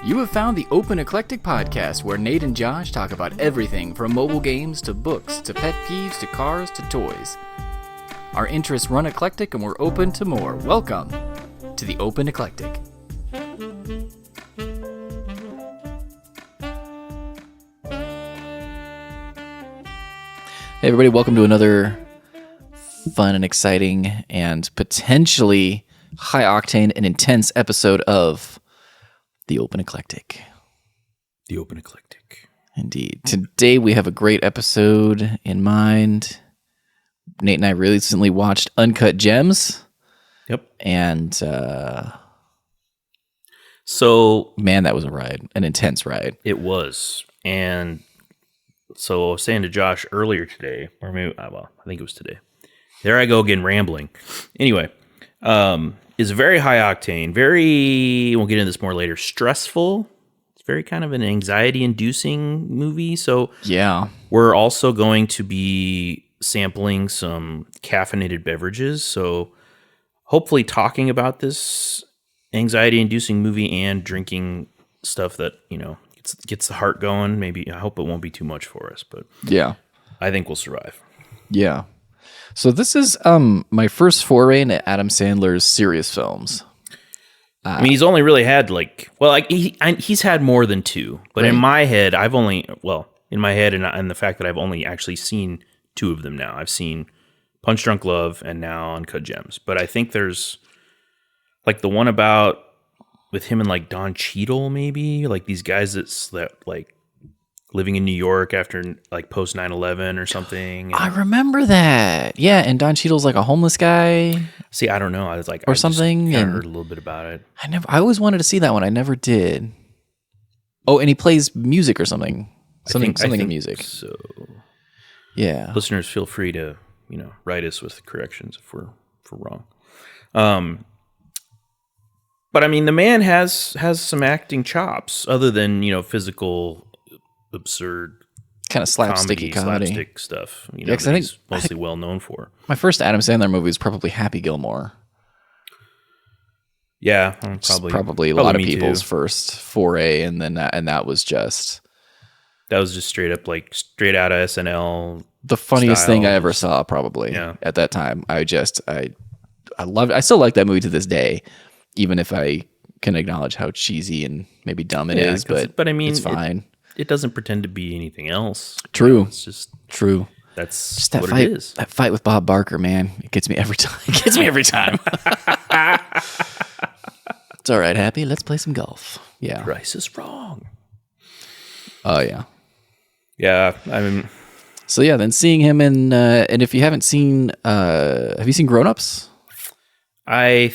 You have found the Open Eclectic podcast, where Nate and Josh talk about everything from mobile games to books to pet peeves to cars to toys. Our interests run eclectic and we're open to more. Welcome to the Open Eclectic. Hey everybody, welcome to another fun and exciting and potentially high octane and intense episode of the Open Eclectic. The Open Eclectic. Indeed. Today we have a great episode in mind. Nate and I recently watched Uncut Gems. Yep. And so man, that was a ride, an intense ride. it was. And so I was saying to Josh earlier today, or maybe, well, I think it was today. There I go again, rambling. Anyway, is very high octane, we'll get into this more later, stressful. It's very kind of an anxiety-inducing movie. So Yeah. we're also going to be sampling some caffeinated beverages. So hopefully talking about this anxiety-inducing movie and drinking stuff that, you know, gets the heart going. Maybe, I hope it won't be too much for us, but Yeah. I think we'll survive. Yeah. So this is my first foray into Adam Sandler's serious films. I mean, he's only really had he's had more than two, but in my head, and the fact that I've only actually seen two of them now. I've seen Punch Drunk Love and now Uncut Gems. But I think there's like the one about with him and like Don Cheadle, maybe like these guys that like living in New York after like post 9/11 or something. I remember that. Yeah, and Don Cheadle's like a homeless guy. See, I don't know. I was like, or something. I heard a little bit about it. I always wanted to see that one. I never did. Oh, and he plays music or something. Something in music. So yeah. Listeners, feel free to, write us with corrections if we're wrong. But I mean, the man has some acting chops other than, physical, absurd kind of slapsticky comedy. Slapstick stuff. Yeah, That I he's mostly well known for. My first Adam Sandler movie was probably Happy Gilmore. Yeah, probably a lot of people's first foray, and that was just straight up like straight out of SNL. The funniest thing I ever saw, probably. Yeah. At that time, I loved. I still like that movie to this day, even if I can acknowledge how cheesy and maybe dumb it is. But I mean, it's fine. It doesn't pretend to be anything else. True. It's just true. That's just that what fight, it is. That fight with Bob Barker, man, it gets me every time. It's all right, Happy. Let's play some golf. Yeah. Price is wrong. Oh yeah. Yeah. I mean. So yeah, then seeing him in, and if you haven't seen, have you seen Grown Ups? I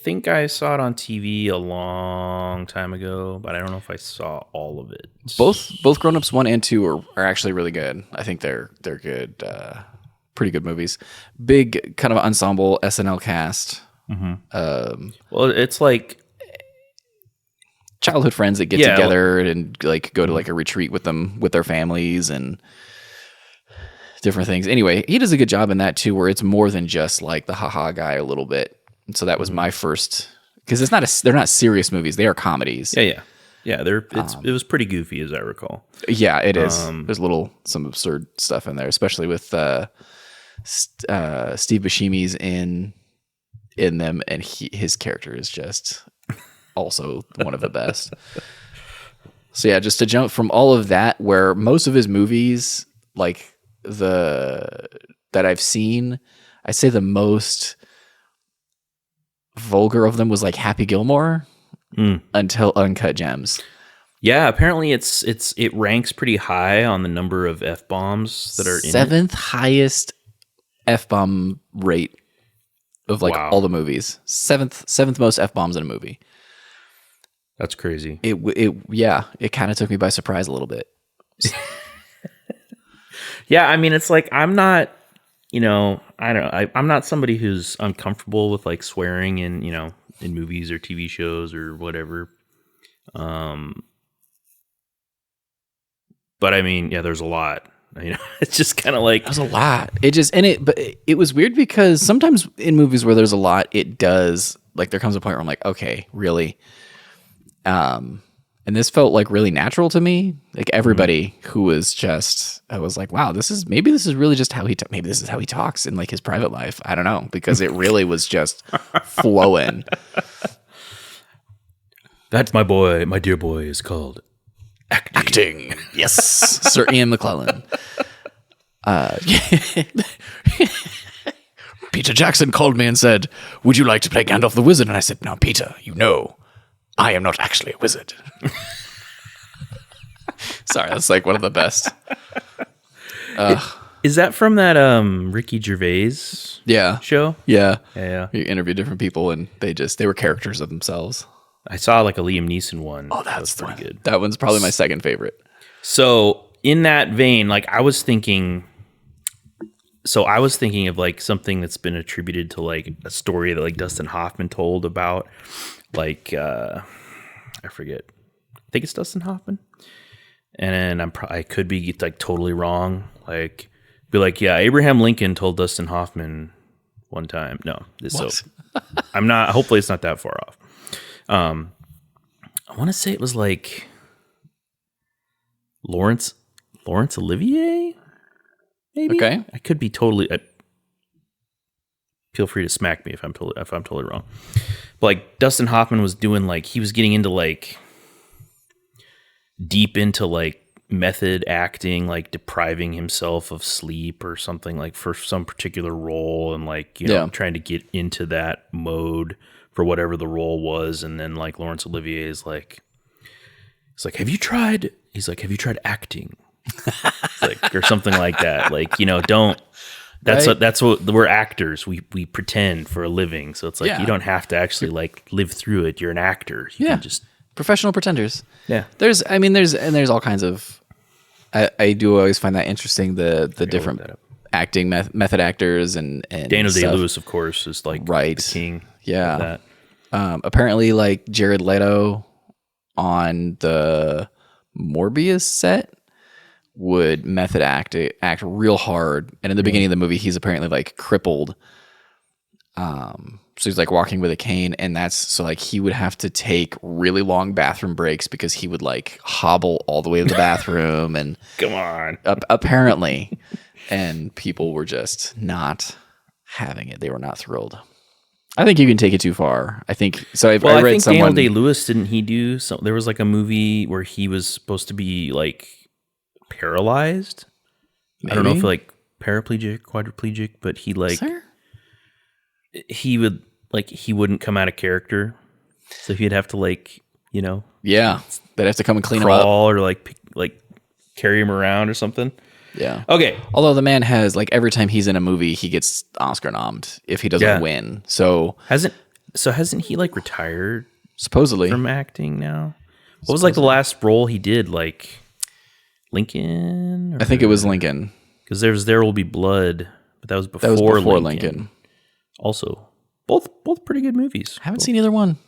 think I saw it on TV a long time ago, but I don't know if I saw all of it. Both Grown Ups 1 and 2 are actually really good. I think they're good, pretty good movies. Big kind of ensemble SNL cast. Mm-hmm. Well, it's like childhood friends that get together and like go to like a retreat with them with their families and different things. Anyway, he does a good job in that too, where it's more than just like the haha guy a little bit. And so that was my first, because they're not serious movies; they are comedies. Yeah. It was pretty goofy, as I recall. Yeah, it is. There's some absurd stuff in there, especially with Steve Buscemi's in them, and his character is just also one of the best. So yeah, just to jump from all of that, where most of his movies, like that I've seen, I'd say the most vulgar of them was like Happy Gilmore until Uncut Gems. Yeah, apparently it ranks pretty high on the number of F-bombs that are in it. 7th highest F-bomb rate of like all the movies. Seventh most F-bombs in a movie. That's crazy. It kind of took me by surprise a little bit. Yeah, I mean, it's like I'm not, I don't know. I'm not somebody who's uncomfortable with like swearing in movies or TV shows or whatever. But I mean, yeah, there's a lot. It's just kind of like there's a lot. But it was weird because sometimes in movies where there's a lot, it does like there comes a point where I'm like, okay, really. And this felt like really natural to me. Like everybody who was just, I was like, wow, this is really just how maybe this is how he talks in like his private life. I don't know, because it really was just flowing. That's my boy. My dear boy is called acting. Yes. Sir Ian McClellan. Peter Jackson called me and said, would you like to play Gandalf the Wizard? And I said, now, Peter, I am not actually a wizard. Sorry, that's like one of the best. Is that from that Ricky Gervais show? Yeah. Yeah. You interview different people and they were characters of themselves. I saw like a Liam Neeson one. Oh, that's pretty good. That one's probably my second favorite. So in that vein, like I was thinking of like something that's been attributed to like a story that like Dustin Hoffman told about like I forget. I think it's Dustin Hoffman. And I could be like totally wrong. Like be like, yeah, Abraham Lincoln told Dustin Hoffman one time. No, so I'm not. Hopefully, it's not that far off. I want to say it was like Laurence Olivier. Maybe. Okay. I could be totally. Feel free to smack me if I'm totally wrong. But like Dustin Hoffman was doing like he was getting into like deep into like method acting, like depriving himself of sleep or something like for some particular role, and like trying to get into that mode for whatever the role was. And then like Laurence Olivier is like, it's like, have you tried acting? Like, or something like that. Like, don't, that's what we're actors. We pretend for a living. So it's like, you don't have to actually like live through it. You're an actor. You can just professional pretenders. Yeah. There's all kinds of, I do always find that interesting. The different acting method actors and Daniel Day-Lewis, of course, is like the king. Yeah. Of that. Apparently like Jared Leto on the Morbius set would method act real hard. And in the beginning of the movie, he's apparently like crippled. So he's like walking with a cane, and so like he would have to take really long bathroom breaks because he would like hobble all the way to the bathroom and come on, apparently, and people were just not having it. They were not thrilled. I think you can take it too far. I think so. I read Daniel Day-Lewis, didn't he do so? There was like a movie where he was supposed to be like paralyzed. Maybe? I don't know if like paraplegic, quadriplegic, but he like he wouldn't come out of character, so he'd have to like they'd have to come and clean him up or like carry him around or something. Yeah. Okay. Although the man has like every time he's in a movie, he gets Oscar nommed if he doesn't win. So hasn't he like retired supposedly from acting now? What was like the last role he did? Like Lincoln? I think it was Lincoln. Because There Will Be Blood, but that was before Lincoln. Also, both pretty good movies. I haven't seen either one.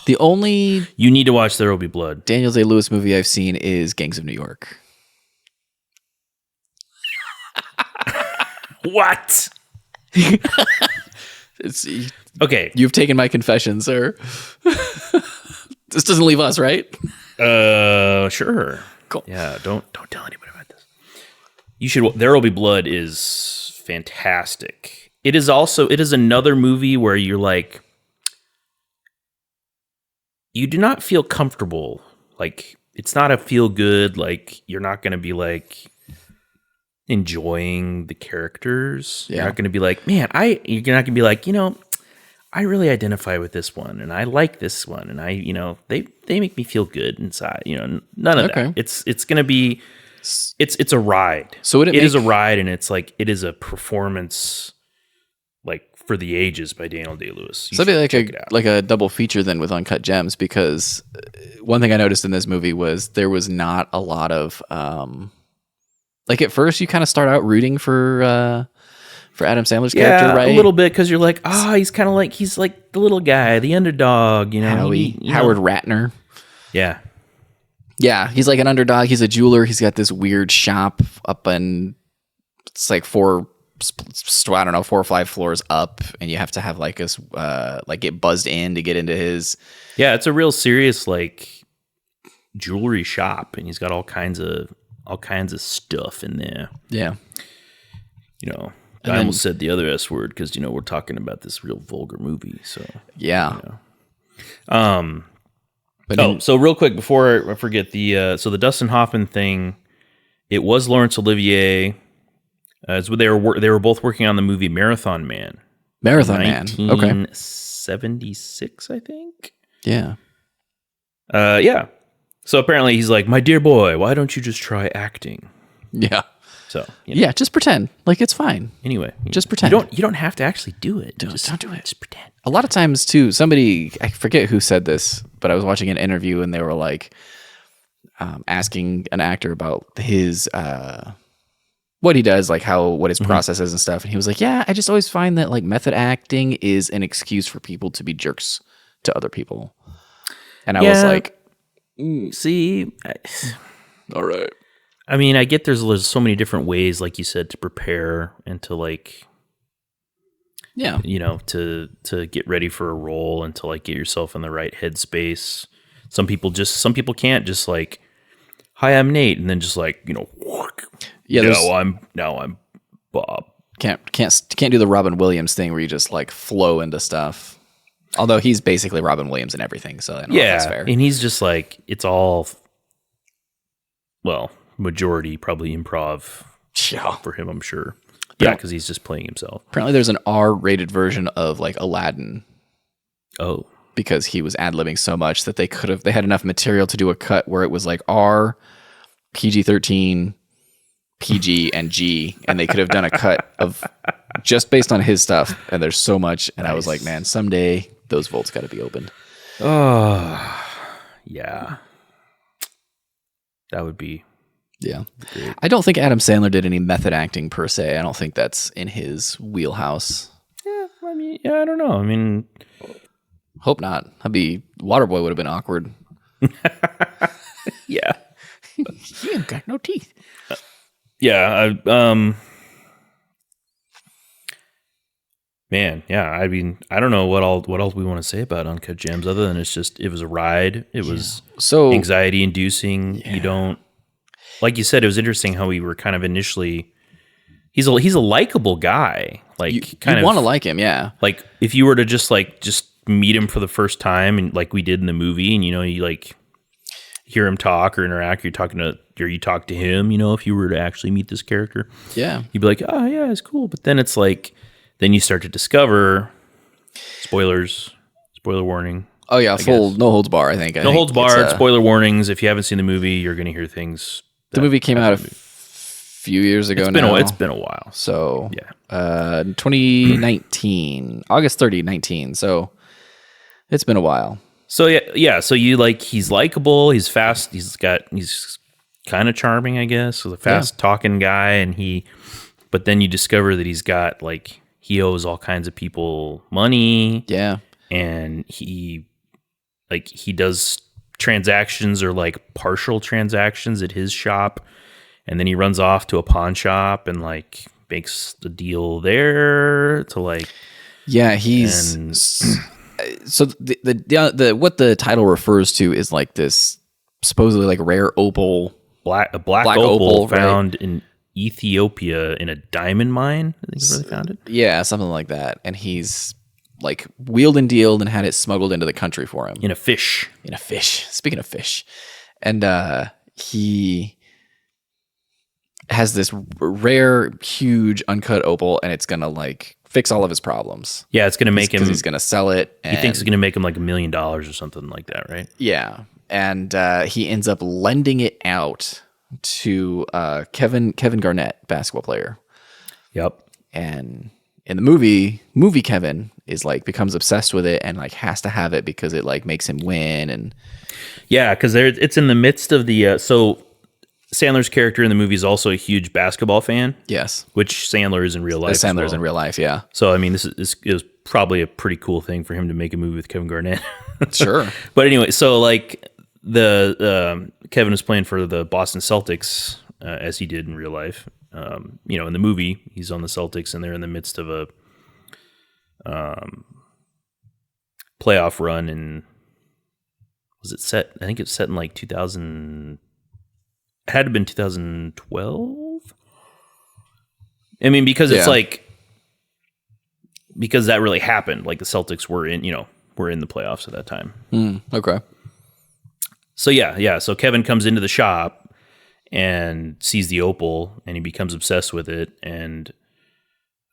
The only you need to watch There Will Be Blood. Daniel Day-Lewis movie I've seen is Gangs of New York. What? Okay. You've taken my confession, sir. This doesn't leave us, right? Sure. Cool. Yeah, don't tell anybody about this. You should. There Will Be Blood is fantastic. It is another movie where you're like, you do not feel comfortable. Like, it's not a feel good. Like, you're not going to be like enjoying the characters. Yeah. You're not going to be like, man, you're not going to be like, I really identify with this one, and I like this one, and they make me feel good inside. None of that. It's going to be, it's a ride. So it is a ride, and it's like, it is a performance like for the ages by Daniel Day-Lewis. So it'd be like a double feature then with Uncut Gems, because one thing I noticed in this movie was there was not a lot of like at first you kind of start out rooting for Adam Sandler's character, right? A little bit, because you're like, he's like the little guy, the underdog, Howard Ratner. Yeah. Yeah, he's like an underdog. He's a jeweler. He's got this weird shop up in, it's like 4 or 5 floors up, and you have to have like this, like get buzzed in to get into his. Yeah, it's a real serious, like, jewelry shop, and he's got all kinds of stuff in there. Yeah. You know, I almost said the other S word because, you know, we're talking about this real vulgar movie. So, yeah. You know. So real quick before I forget, the Dustin Hoffman thing, it was Laurence Olivier. They were both working on the movie Marathon Man. Marathon Man. Okay. 1976, I think. Yeah. Yeah. So apparently he's like, my dear boy, why don't you just try acting? Yeah. So you know. Yeah, just pretend like it's fine. Anyway, just pretend. You don't have to actually do it. Don't do it. Just pretend. A lot of times too, I forget who said this, but I was watching an interview and they were like asking an actor about his what he does, like what his process is and stuff, and he was like, "Yeah, I just always find that like method acting is an excuse for people to be jerks to other people." And I was like, "See, all right." I mean, I get there's so many different ways, like you said, to prepare and to like, you know, to get ready for a role and to like get yourself in the right headspace. Some people can't just like, hi, I'm Nate, and then just like, you know, now I'm Bob. Can't do the Robin Williams thing where you just like flow into stuff. Although he's basically Robin Williams and everything, so I don't know if that's fair. And he's just like, it's all, well, majority probably improv for him, I'm sure. Yeah, because he's just playing himself. Apparently there's an R-rated version of like Aladdin. Oh. Because he was ad-libbing so much that they had enough material to do a cut where it was like R, PG-13, PG, and G, and they could have done a cut of just based on his stuff, and there's so much, and I was like, man, someday those vaults got to be opened. Oh, yeah. That would be... Yeah. Great. I don't think Adam Sandler did any method acting per se. I don't think that's in his wheelhouse. Yeah, I mean, I don't know. I mean... Hope not. Waterboy would have been awkward. Yeah. You ain't got no teeth. Yeah. Man, yeah. I mean, I don't know what else we want to say about Uncut Gems other than it was a ride. It was so anxiety inducing. Yeah. You don't, like you said, it was interesting how we were kind of initially, he's a likable guy. Like you want to like him. Yeah. Like if you were to just meet him for the first time and like we did in the movie, and you know, you like hear him talk or interact, you talk to him, you know, if you were to actually meet this character, yeah, you'd be like, oh yeah, it's cool. But then it's like, then you start to discover, spoiler warning. Oh yeah, no holds bar. I think no holds barred. Spoiler warnings. If you haven't seen the movie, you're going to hear things. The movie came out a few years ago now. It's been a while. So yeah, 2019, August 30, 19. So it's been a while. So yeah. So you like, he's likable. He's fast. He's kind of charming, I guess. He's a fast talking guy, but then you discover that he's got like, he owes all kinds of people money. Yeah. And he does transactions or like partial transactions at his shop. And then he runs off to a pawn shop and like makes the deal there to like. Yeah. So the what the title refers to is like this supposedly like rare opal. A black opal found in Ethiopia in a diamond mine. I think is where they found it. Yeah, something like that. And he's like wheeled and dealed and had it smuggled into the country for him. In a fish. Speaking of fish. And he has this rare, huge, uncut opal, and it's going to like fix all of his problems. Yeah, it's going to make him... Because he's going to sell it. He thinks it's going to make him like $1 million or something like that, right? Yeah. And he ends up lending it out to Kevin Garnett, basketball player. Yep. And in the movie Kevin is like becomes obsessed with it and like has to have it because it like makes him win. And yeah, because it's in the midst of the so Sandler's character in the movie is also a huge basketball fan. Yes, which Sandler is in real life. Sandler's in real life, yeah. So I mean, it was probably a pretty cool thing for him to make a movie with Kevin Garnett. Sure. But anyway, so like the Kevin is playing for the Boston Celtics as he did in real life. You know, in the movie, he's on the Celtics and they're in the midst of a playoff run in was it set? I think it's set in like 2000. It had to have been 2012. I mean, because it's like, because that really happened. Like the Celtics were in the playoffs at that time. Okay. So yeah. So Kevin comes into the shop and sees the Opal, and he becomes obsessed with it. And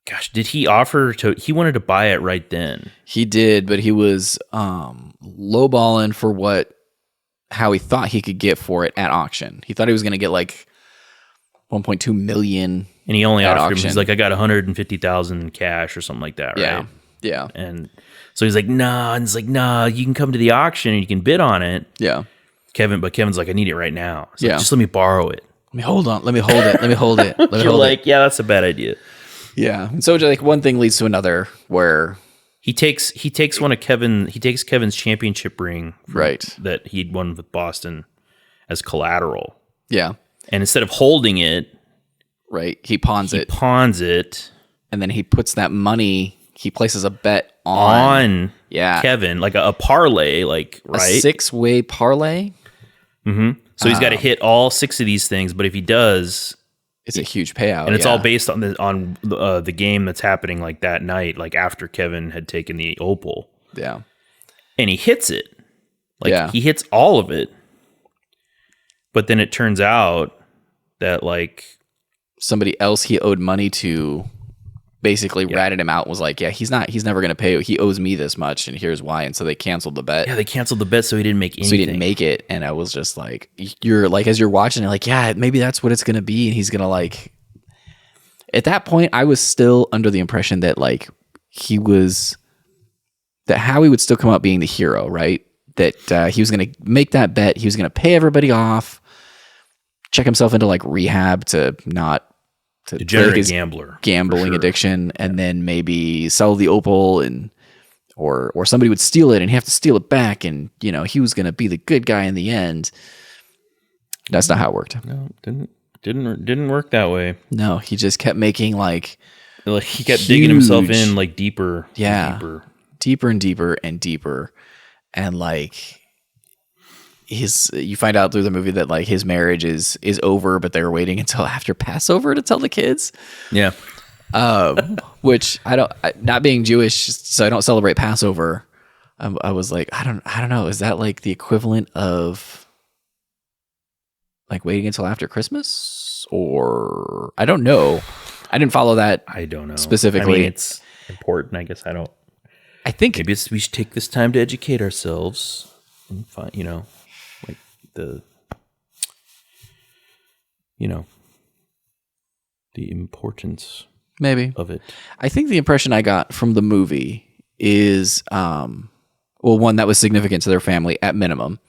gosh, did he offer to? He wanted to buy it right then. He did, but he was lowballing for how he thought he could get for it at auction. He thought he was going to get like 1.2 million, and he only offered him. He's like, I got 150,000 cash or something like that, right? Yeah. And so he's like, nah. And it's like, nah. You can come to the auction and you can bid on it. Yeah. Kevin's like, I need it right now. So just let me borrow it. Let me hold it. Let me hold it. You're like, yeah, that's a bad idea. Yeah. And so like one thing leads to another where he takes Kevin's championship ring, that he'd won with Boston, as collateral. Yeah. And instead of holding it, he pawns it. And then he puts that money, he places a bet on Kevin, like a parlay, like a 6-way parlay. Mm-hmm. So he's got to hit all 6 of these things, but if he does, it's a huge payout, and it's all based on the game that's happening like that night, like after Kevin had taken the Opal. Yeah, and he hits it, he hits all of it, but then it turns out that like somebody else he owed money to basically ratted him out, was like, he's never going to pay. He owes me this much, and here's why. And so they canceled the bet. Yeah, they canceled the bet, so he didn't make anything. So he didn't make it. And I was just like, you're like, as you're watching it, like, maybe that's what it's going to be. And he's going to like, at that point, I was still under the impression that like that Howie would still come out being the hero, right? That he was going to make that bet. He was going to pay everybody off, check himself into like rehab to degenerate gambling addiction, and then maybe sell the Opal, and or somebody would steal it and he'd have to steal it back, and he was going to be the good guy in the end. That's not how it worked. No, didn't work that way. No, he just kept making like he kept digging himself in like deeper, deeper and deeper and deeper, and like you find out through the movie that like his marriage is over, but they're waiting until after Passover to tell the kids. Yeah. Which not being Jewish, so I don't celebrate Passover. I was like, I don't know. Is that like the equivalent of like waiting until after Christmas, or I don't know. I didn't follow that. I don't know specifically. I mean, it's important. I guess I think maybe we should take this time to educate ourselves and find, like the importance of it. I think the impression I got from the movie is one, that was significant to their family at minimum,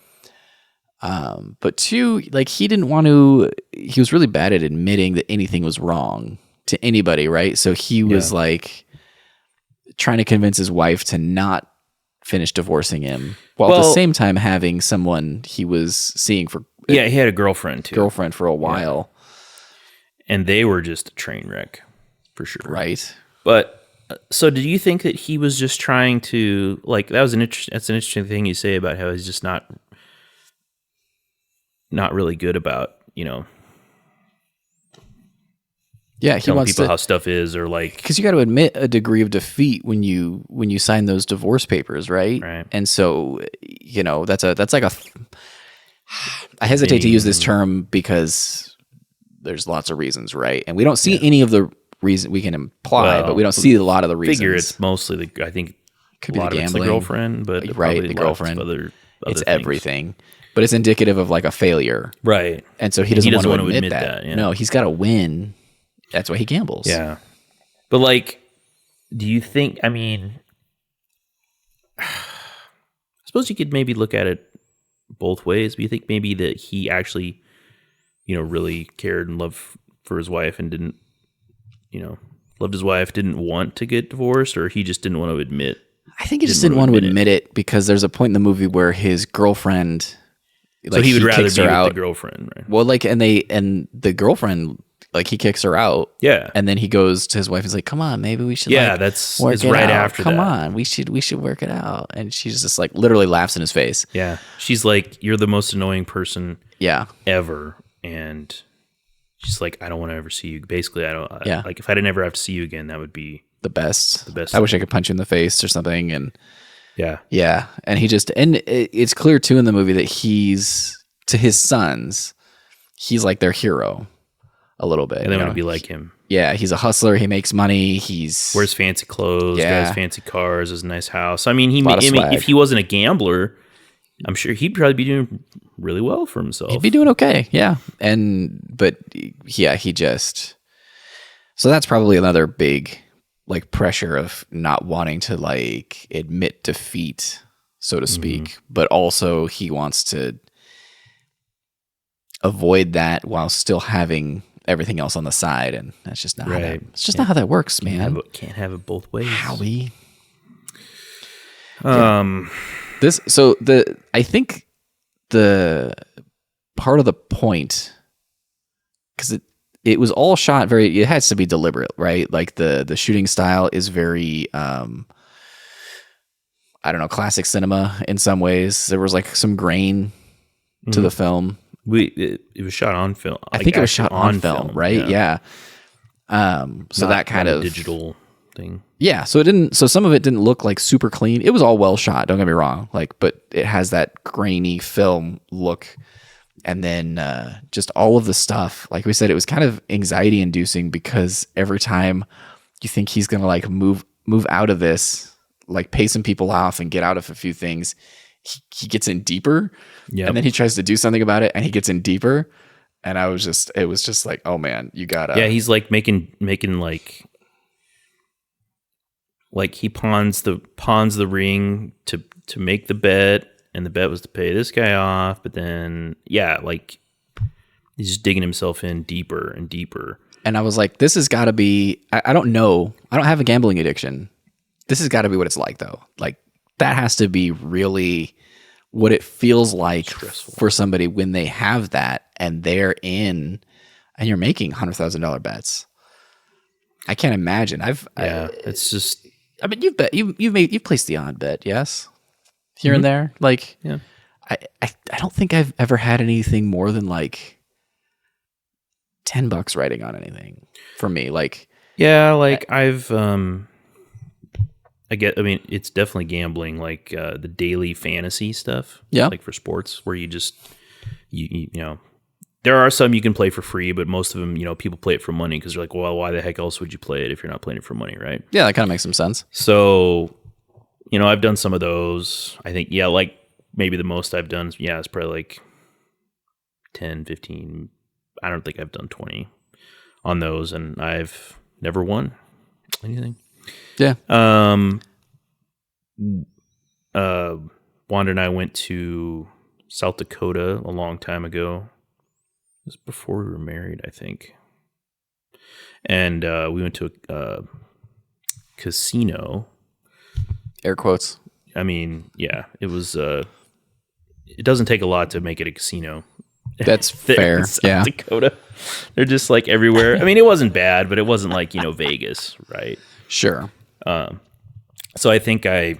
but 2, like he was really bad at admitting that anything was wrong to anybody, right? So he was like trying to convince his wife to not finish divorcing him, while at the same time having someone he was seeing for he had a girlfriend for a while, and they were just a train wreck for sure, right? But so did you think that he was just trying to like that's an interesting thing you say about how he's just not really good about he telling wants people to, how stuff is, or like, because you got to admit a degree of defeat when you sign those divorce papers, right? And so that's like I hesitate to use this term because there's lots of reasons, right? And we don't see any of the reason we can imply, but we don't see a lot of the reasons. Figure it's mostly I think could a be lot the of gambling, it's the girlfriend, but right? The girlfriend, other it's things. everything. But it's indicative of like a failure, right? And so he doesn't want to admit that. No, he's got to win. That's why he gambles. Yeah. But like, do you think, I mean, I suppose you could maybe look at it both ways, but you think maybe that he actually, really cared and loved for his wife and didn't, loved his wife, didn't want to get divorced, or he just didn't want to admit? I think he just didn't want to admit it because there's a point in the movie where his girlfriend, so he would rather be with the girlfriend, right? Well, like, and the girlfriend like he kicks her out. Yeah. And then he goes to his wife and is like, come on, maybe we should that's work it's it right out. after Come that. on, we should work it out. And she's just like literally laughs in his face. Yeah. She's like, you're the most annoying person ever. And she's like, I don't want to ever see you. Basically, I don't like if I didn't ever have to see you again, that would be the best. The best. I wish I could punch you in the face or something. And yeah. And it's clear too in the movie that he's to his sons, he's like their hero a little bit. And they want to be like him. Yeah, he's a hustler. He makes money. He's wears fancy clothes, drives fancy cars, has a nice house. I mean, if he wasn't a gambler, I'm sure he'd probably be doing really well for himself. He'd be doing okay, yeah. But he just. So that's probably another big, like, pressure of not wanting to like admit defeat, so to speak. But also he wants to avoid that while still having everything else on the side, and that's just not how that, it's just not how that works, man. Can't have it both ways. Howie. I think the part of the point, because it was all shot it has to be deliberate, right? Like the shooting style is very I don't know, classic cinema in some ways. There was like some grain to the film. It was shot on film. I think it was shot on film, right? Yeah. So Not that kind of digital thing. Yeah. So some of it didn't look like super clean. It was all well shot. Don't get me wrong. But it has that grainy film look. And then just all of the stuff, like we said, it was kind of anxiety inducing because every time you think he's going to like move out of this, like pay some people off and get out of a few things, he gets in deeper. Yeah. And then he tries to do something about it and he gets in deeper. And it was just like, oh man, you gotta. Yeah, he's like making like he pawns the ring to make the bet, and the bet was to pay this guy off. But then, like he's just digging himself in deeper and deeper. And I was like, this has got to be. I don't know. I don't have a gambling addiction. This has got to be what it's like, though. Like that has to be really what it feels like for somebody when they have that and they're in and you're making $100,000 bets. I can't imagine. It's just. I mean, you've placed the odd bet, yes, here and there. Like, I don't think I've ever had anything more than like $10 writing on anything for me. Like, I mean, it's definitely gambling, like the daily fantasy stuff. Yeah. Like for sports where you just, you know, there are some you can play for free, but most of them, people play it for money because they're like, well, why the heck else would you play it if you're not playing it for money, right? Yeah, that kind of makes some sense. So, I've done some of those. I think, like maybe the most I've done, is probably like 10, 15. I don't think I've done 20 on those, and I've never won anything. Yeah. Wanda and I went to South Dakota a long time ago. It was before we were married, I think. And we went to a casino. Air quotes. I mean, it was. It doesn't take a lot to make it a casino. That's fair. South Dakota. They're just like everywhere. I mean, it wasn't bad, but it wasn't like, Vegas, right? Sure. So I think I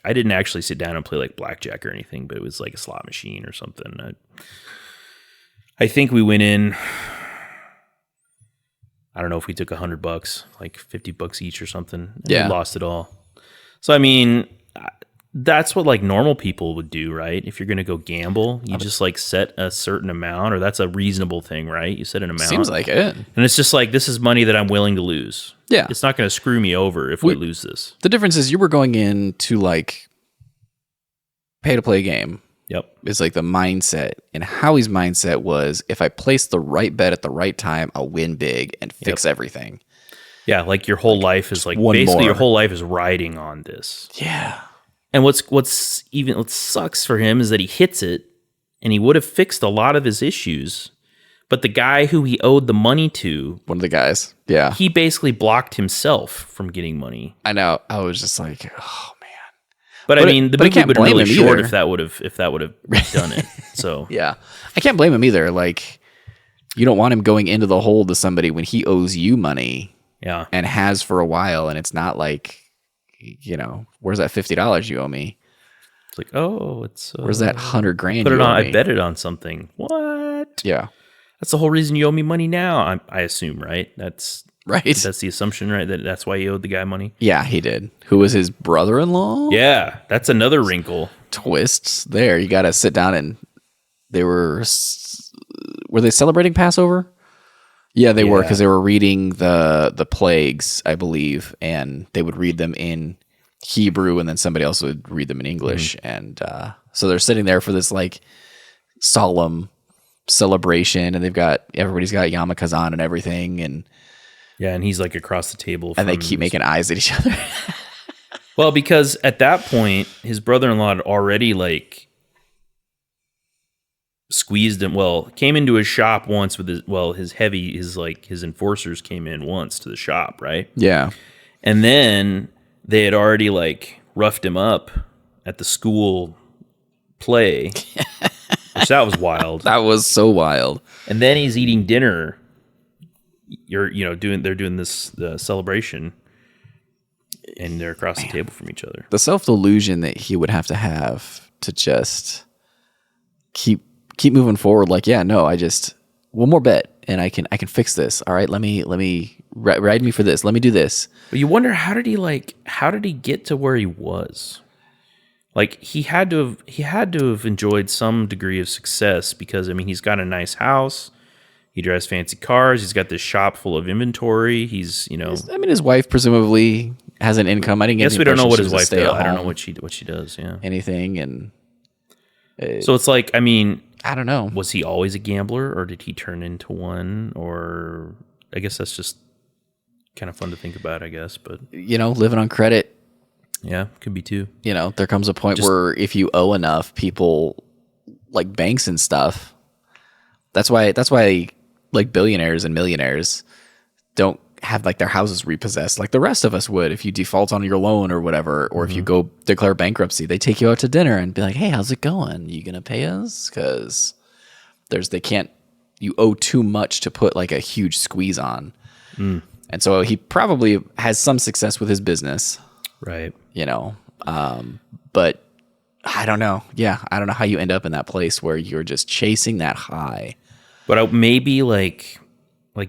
didn't actually sit down and play like blackjack or anything, but it was like a slot machine or something. I think we went in, I don't know if we took $100, like $50 each or something. And we lost it all. So, I mean, that's what like normal people would do, right? If you're going to go gamble, you just like set a certain amount, or that's a reasonable thing, right? You set an amount. Seems like it. And it's just like, this is money that I'm willing to lose. Yeah. It's not going to screw me over if we lose this. The difference is you were going in to like pay to play a game. Yep. It's like the mindset. And Howie's mindset was, if I place the right bet at the right time, I'll win big and fix everything. Yeah, like your whole life is like, basically your whole life is riding on this. Yeah. And what sucks for him is that he hits it, and he would have fixed a lot of his issues, but the guy who he owed the money to, one of the guys, he basically blocked himself from getting money. I know. I was just like, oh man. But I mean, the movie would have been really short either. if that would have done it. So yeah, I can't blame him either. Like, You don't want him going into the hole to somebody when he owes you money. Yeah. And has for a while, and it's not like, where's that $50 you owe me? It's like, oh, it's where's that $100,000? Put it on. I bet it on something. What? Yeah, that's the whole reason you owe me money now. I assume, right? That's right. That's the assumption, right? That's why you owed the guy money. Yeah, he did. Who was his brother-in-law? Yeah, that's another wrinkle. Twists there. You got to sit down and they were they celebrating Passover? Yeah, they were, because they were reading the plagues, I believe, and they would read them in Hebrew, and then somebody else would read them in English, and so they're sitting there for this like solemn celebration, and everybody's got yarmulkes on and everything, and and he's like across the table, and they keep making eyes at each other. Well, because at that point, his brother-in-law had already like squeezed him. Well, came into his shop once with his enforcers came in once to the shop, right? Yeah. And then they had already like roughed him up at the school play, which that was wild. That was so wild. And then he's eating dinner. They're doing this celebration, and they're across the table from each other. The self-delusion that he would have to just keep moving forward. Like, yeah, no, I just one more bet and I can fix this. All right, let me ride me for this. Let me do this. But you wonder how did he get to where he was? Like he had to have enjoyed some degree of success, because I mean he's got a nice house, he drives fancy cars, he's got this shop full of inventory. He's his wife presumably has an income. I didn't get. Yes, we don't know what his wife does. I don't know what she does. Yeah, anything and. So it's like, I mean, I don't know. Was he always a gambler, or did he turn into one? Or I guess that's just kind of fun to think about, I guess. But living on credit. Yeah, could be too. There comes a point where if you owe enough, people like banks and stuff. That's why like billionaires and millionaires don't have like their houses repossessed like the rest of us would if you default on your loan or whatever, or if you go declare bankruptcy, they take you out to dinner and be like, hey, how's it going? You gonna pay us? Because you owe too much to put like a huge squeeze on. And so he probably has some success with his business, right? But I don't know. Yeah, I don't know how you end up in that place where you're just chasing that high. But maybe like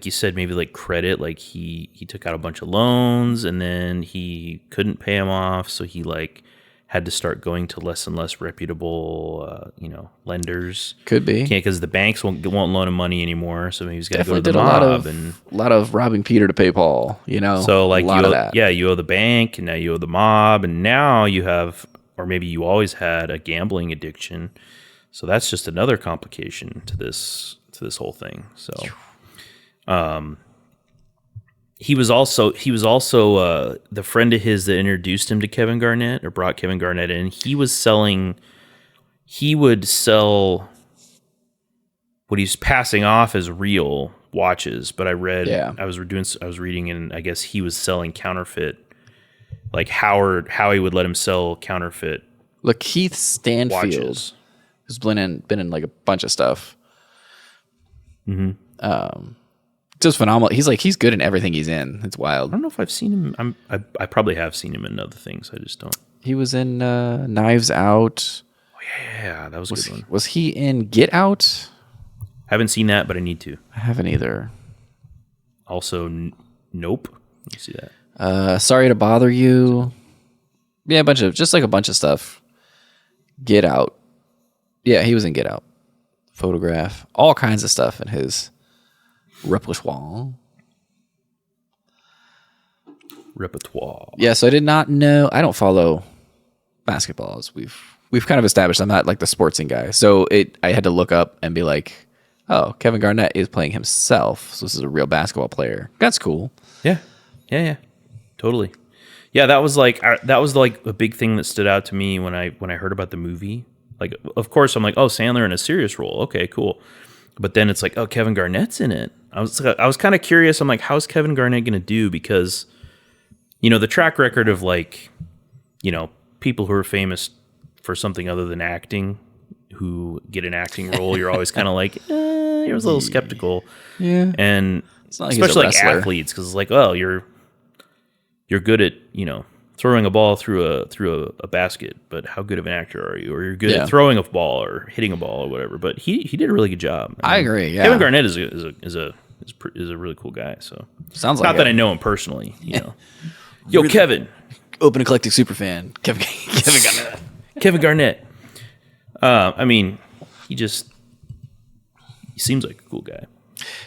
you said, maybe like credit, like he took out a bunch of loans and then he couldn't pay them off, so he like had to start going to less and less reputable, lenders. Could be because the banks won't loan him money anymore, so maybe he's got to go to the mob. A lot of robbing Peter to pay Paul. So like you owe the bank, and now you owe the mob, and now you have, or maybe you always had, a gambling addiction. So that's just another complication to this whole thing. So. He was also the friend of his that introduced him to Kevin Garnett, or brought Kevin Garnett in. He would sell what he's passing off as real watches, but I was reading, and I guess he was selling counterfeit, like Howie would let him sell counterfeit. Look, Keith Stanfield watches. Who's been in like a bunch of stuff. Just phenomenal. He's good in everything he's in. It's wild. I don't know if I've seen him. I probably have seen him in other things. I just don't. He was in Knives Out. Oh yeah, that was a good one. Was he in Get Out? Haven't seen that, but I need to. I haven't either. Also, Nope. Let me see that. Sorry to Bother You. Yeah, a bunch of stuff. Get Out. Yeah, he was in Get Out. Photograph. All kinds of stuff in his repertoire. Yeah, so I did not know. I don't follow basketball, as we've kind of established. I'm not like the sportsing guy, so I had to look up and be like, oh, Kevin Garnett is playing himself, so this is a real basketball player. That's cool. Yeah, totally. Yeah, that was like a big thing that stood out to me when I heard about the movie. Like, of course, I'm like, oh, Sandler in a serious role. Okay, cool. But then it's like, oh, Kevin Garnett's in it. I was kind of curious. I'm like, how's Kevin Garnett going to do? Because, the track record of like, people who are famous for something other than acting, who get an acting role, you're always kind of like, he was a little skeptical. Yeah. And It's not like he's a especially like wrestler. athletes, because it's like, oh, you're good at, throwing a ball through a basket, but how good of an actor are you? Or you're good at throwing a ball or hitting a ball or whatever. But he did a really good job. I agree. Yeah. Kevin Garnett is a really cool guy. So Sounds like not that I know him personally. Yo, Kevin, Open Eclectic Superfan. Kevin Garnett. Kevin Garnett. I mean, he seems like a cool guy.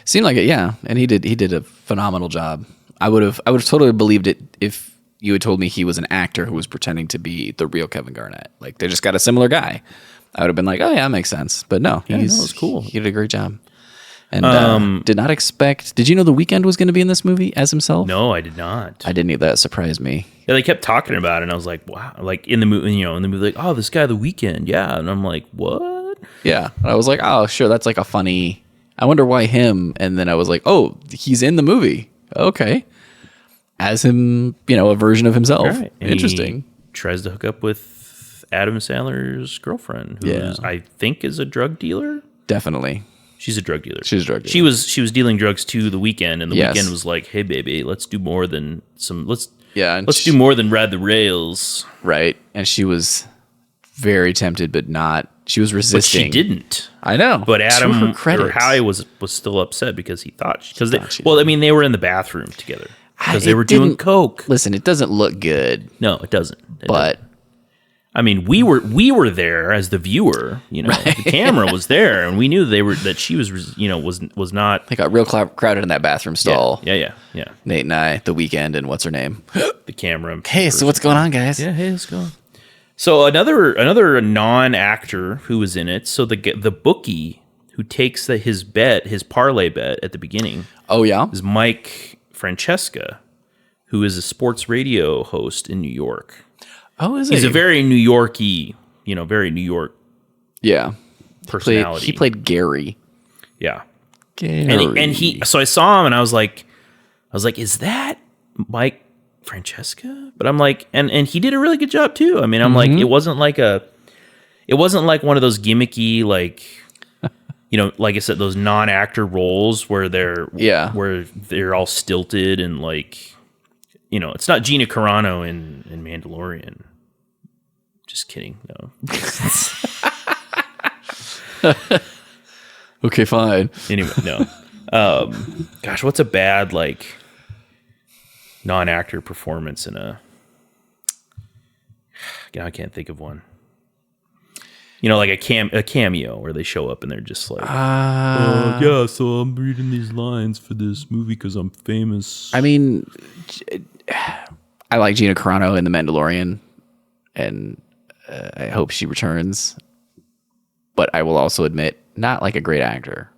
Seemed like it, yeah. And he did a phenomenal job. I would have totally believed it if you had told me he was an actor who was pretending to be the real Kevin Garnett. Like they just got a similar guy. I would have been like, oh yeah, that makes sense. But no, it's cool. He did a great job. And did not expect. Did you know The Weeknd was going to be in this movie as himself? No, I did not. I didn't either. That surprised me. Yeah, they kept talking about it, and I was like, wow. Like in the movie, like, oh, this guy, The Weeknd, yeah. And I'm like, what? Yeah, and I was like, oh, sure, that's like a funny. I wonder why him. And then I was like, oh, he's in the movie. Okay, as him, a version of himself. Right. Interesting. He tries to hook up with Adam Sandler's girlfriend, who I think is a drug dealer. Definitely. She's a drug dealer. She's a drug dealer. She was dealing drugs to The Weeknd, and The Weeknd was like, "Hey, baby, let's do more than let's do more than ride the rails." Right, and she was very tempted, but not. She was resisting. But she didn't. I know. But Adam or Howie was still upset because he thought they were in the bathroom together because they were doing coke. Listen, it doesn't look good. No, it doesn't. But I mean, we were there as the viewer. The camera was there, and we knew that she was was not. They got real crowded in that bathroom stall. Yeah. Nate and I, The Weeknd, and what's her name? The camera. Hey, so what's going on, guys? Yeah, hey, what's going on? So another non-actor who was in it. So the bookie who takes his parlay bet at the beginning. Oh yeah, is Mike Francesca, who is a sports radio host in New York. Oh, is he? He's a very New York-y, very New York. Yeah, personality. He played Gary. Yeah, Gary. So I saw him and I was like, is that Mike Francesca? But I'm like, and he did a really good job too. I mean, I'm like, it wasn't like one of those gimmicky, like, like I said, those non-actor roles where they're all stilted and like, it's not Gina Carano in Mandalorian. Just kidding. No. Okay, fine. Anyway, no. Gosh, what's a bad like non-actor performance in a? I can't think of one. Like a cameo where they show up and they're just like, yeah, so I'm reading these lines for this movie because I'm famous. I mean, I like Gina Carano in The Mandalorian, and I hope she returns. But I will also admit, not like a great actor.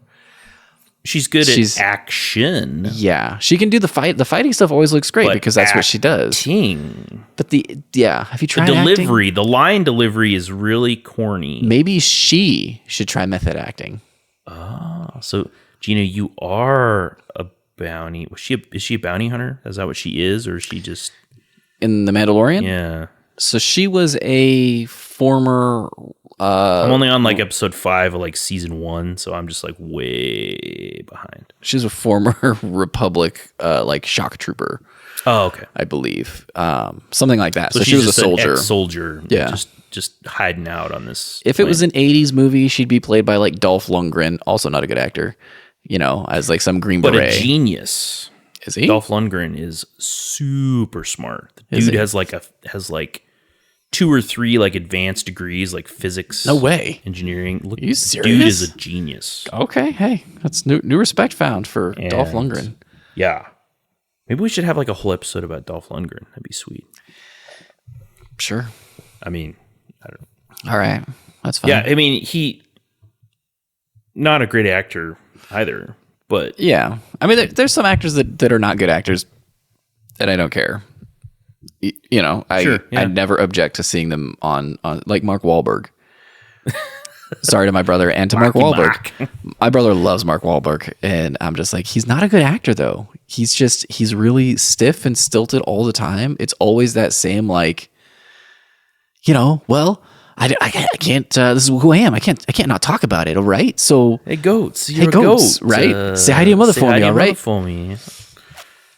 She's good at action. Yeah, she can do the fight. The fighting stuff always looks great because that's what she does. But have you tried the delivery? Acting? The line delivery is really corny. Maybe she should try method acting. Oh, so Gina, you are a bounty. Is she a bounty hunter? Is that what she is, or is she just in The Mandalorian? Yeah. So she was a former. I'm only on like episode 5 of like season 1, so I'm just like way behind. She's a former Republic like shock trooper. Oh, okay. I believe something like that. So she was a soldier. Soldier. Yeah. Just hiding out on this. If it was an 80s movie, she'd be played by like Dolph Lundgren, also not a good actor. As like some Green Beret. But a genius. Is he? Dolph Lundgren is super smart. The dude has like 2 or 3 like advanced degrees, like physics. No way. Engineering. Look, are you serious? Dude is a genius. Okay, hey, that's new respect found for Dolph Lundgren. Yeah, maybe we should have like a whole episode about Dolph Lundgren. That'd be sweet. Sure. I mean, I don't know. All right, that's fine. Yeah, I mean, he not a great actor either, but yeah, I mean, there's some actors that are not good actors, and I don't care. I never object to seeing them on like Mark Wahlberg. Sorry to my brother and to Mark Wahlberg. My brother loves Mark Wahlberg, and I'm just like, he's not a good actor though. He's really stiff and stilted all the time. It's always that same like, well, I can't. This is who I am. I can't not talk about it. All right. So hey goats, you're a goat, right? Say hi to your mother for me. All right. For me.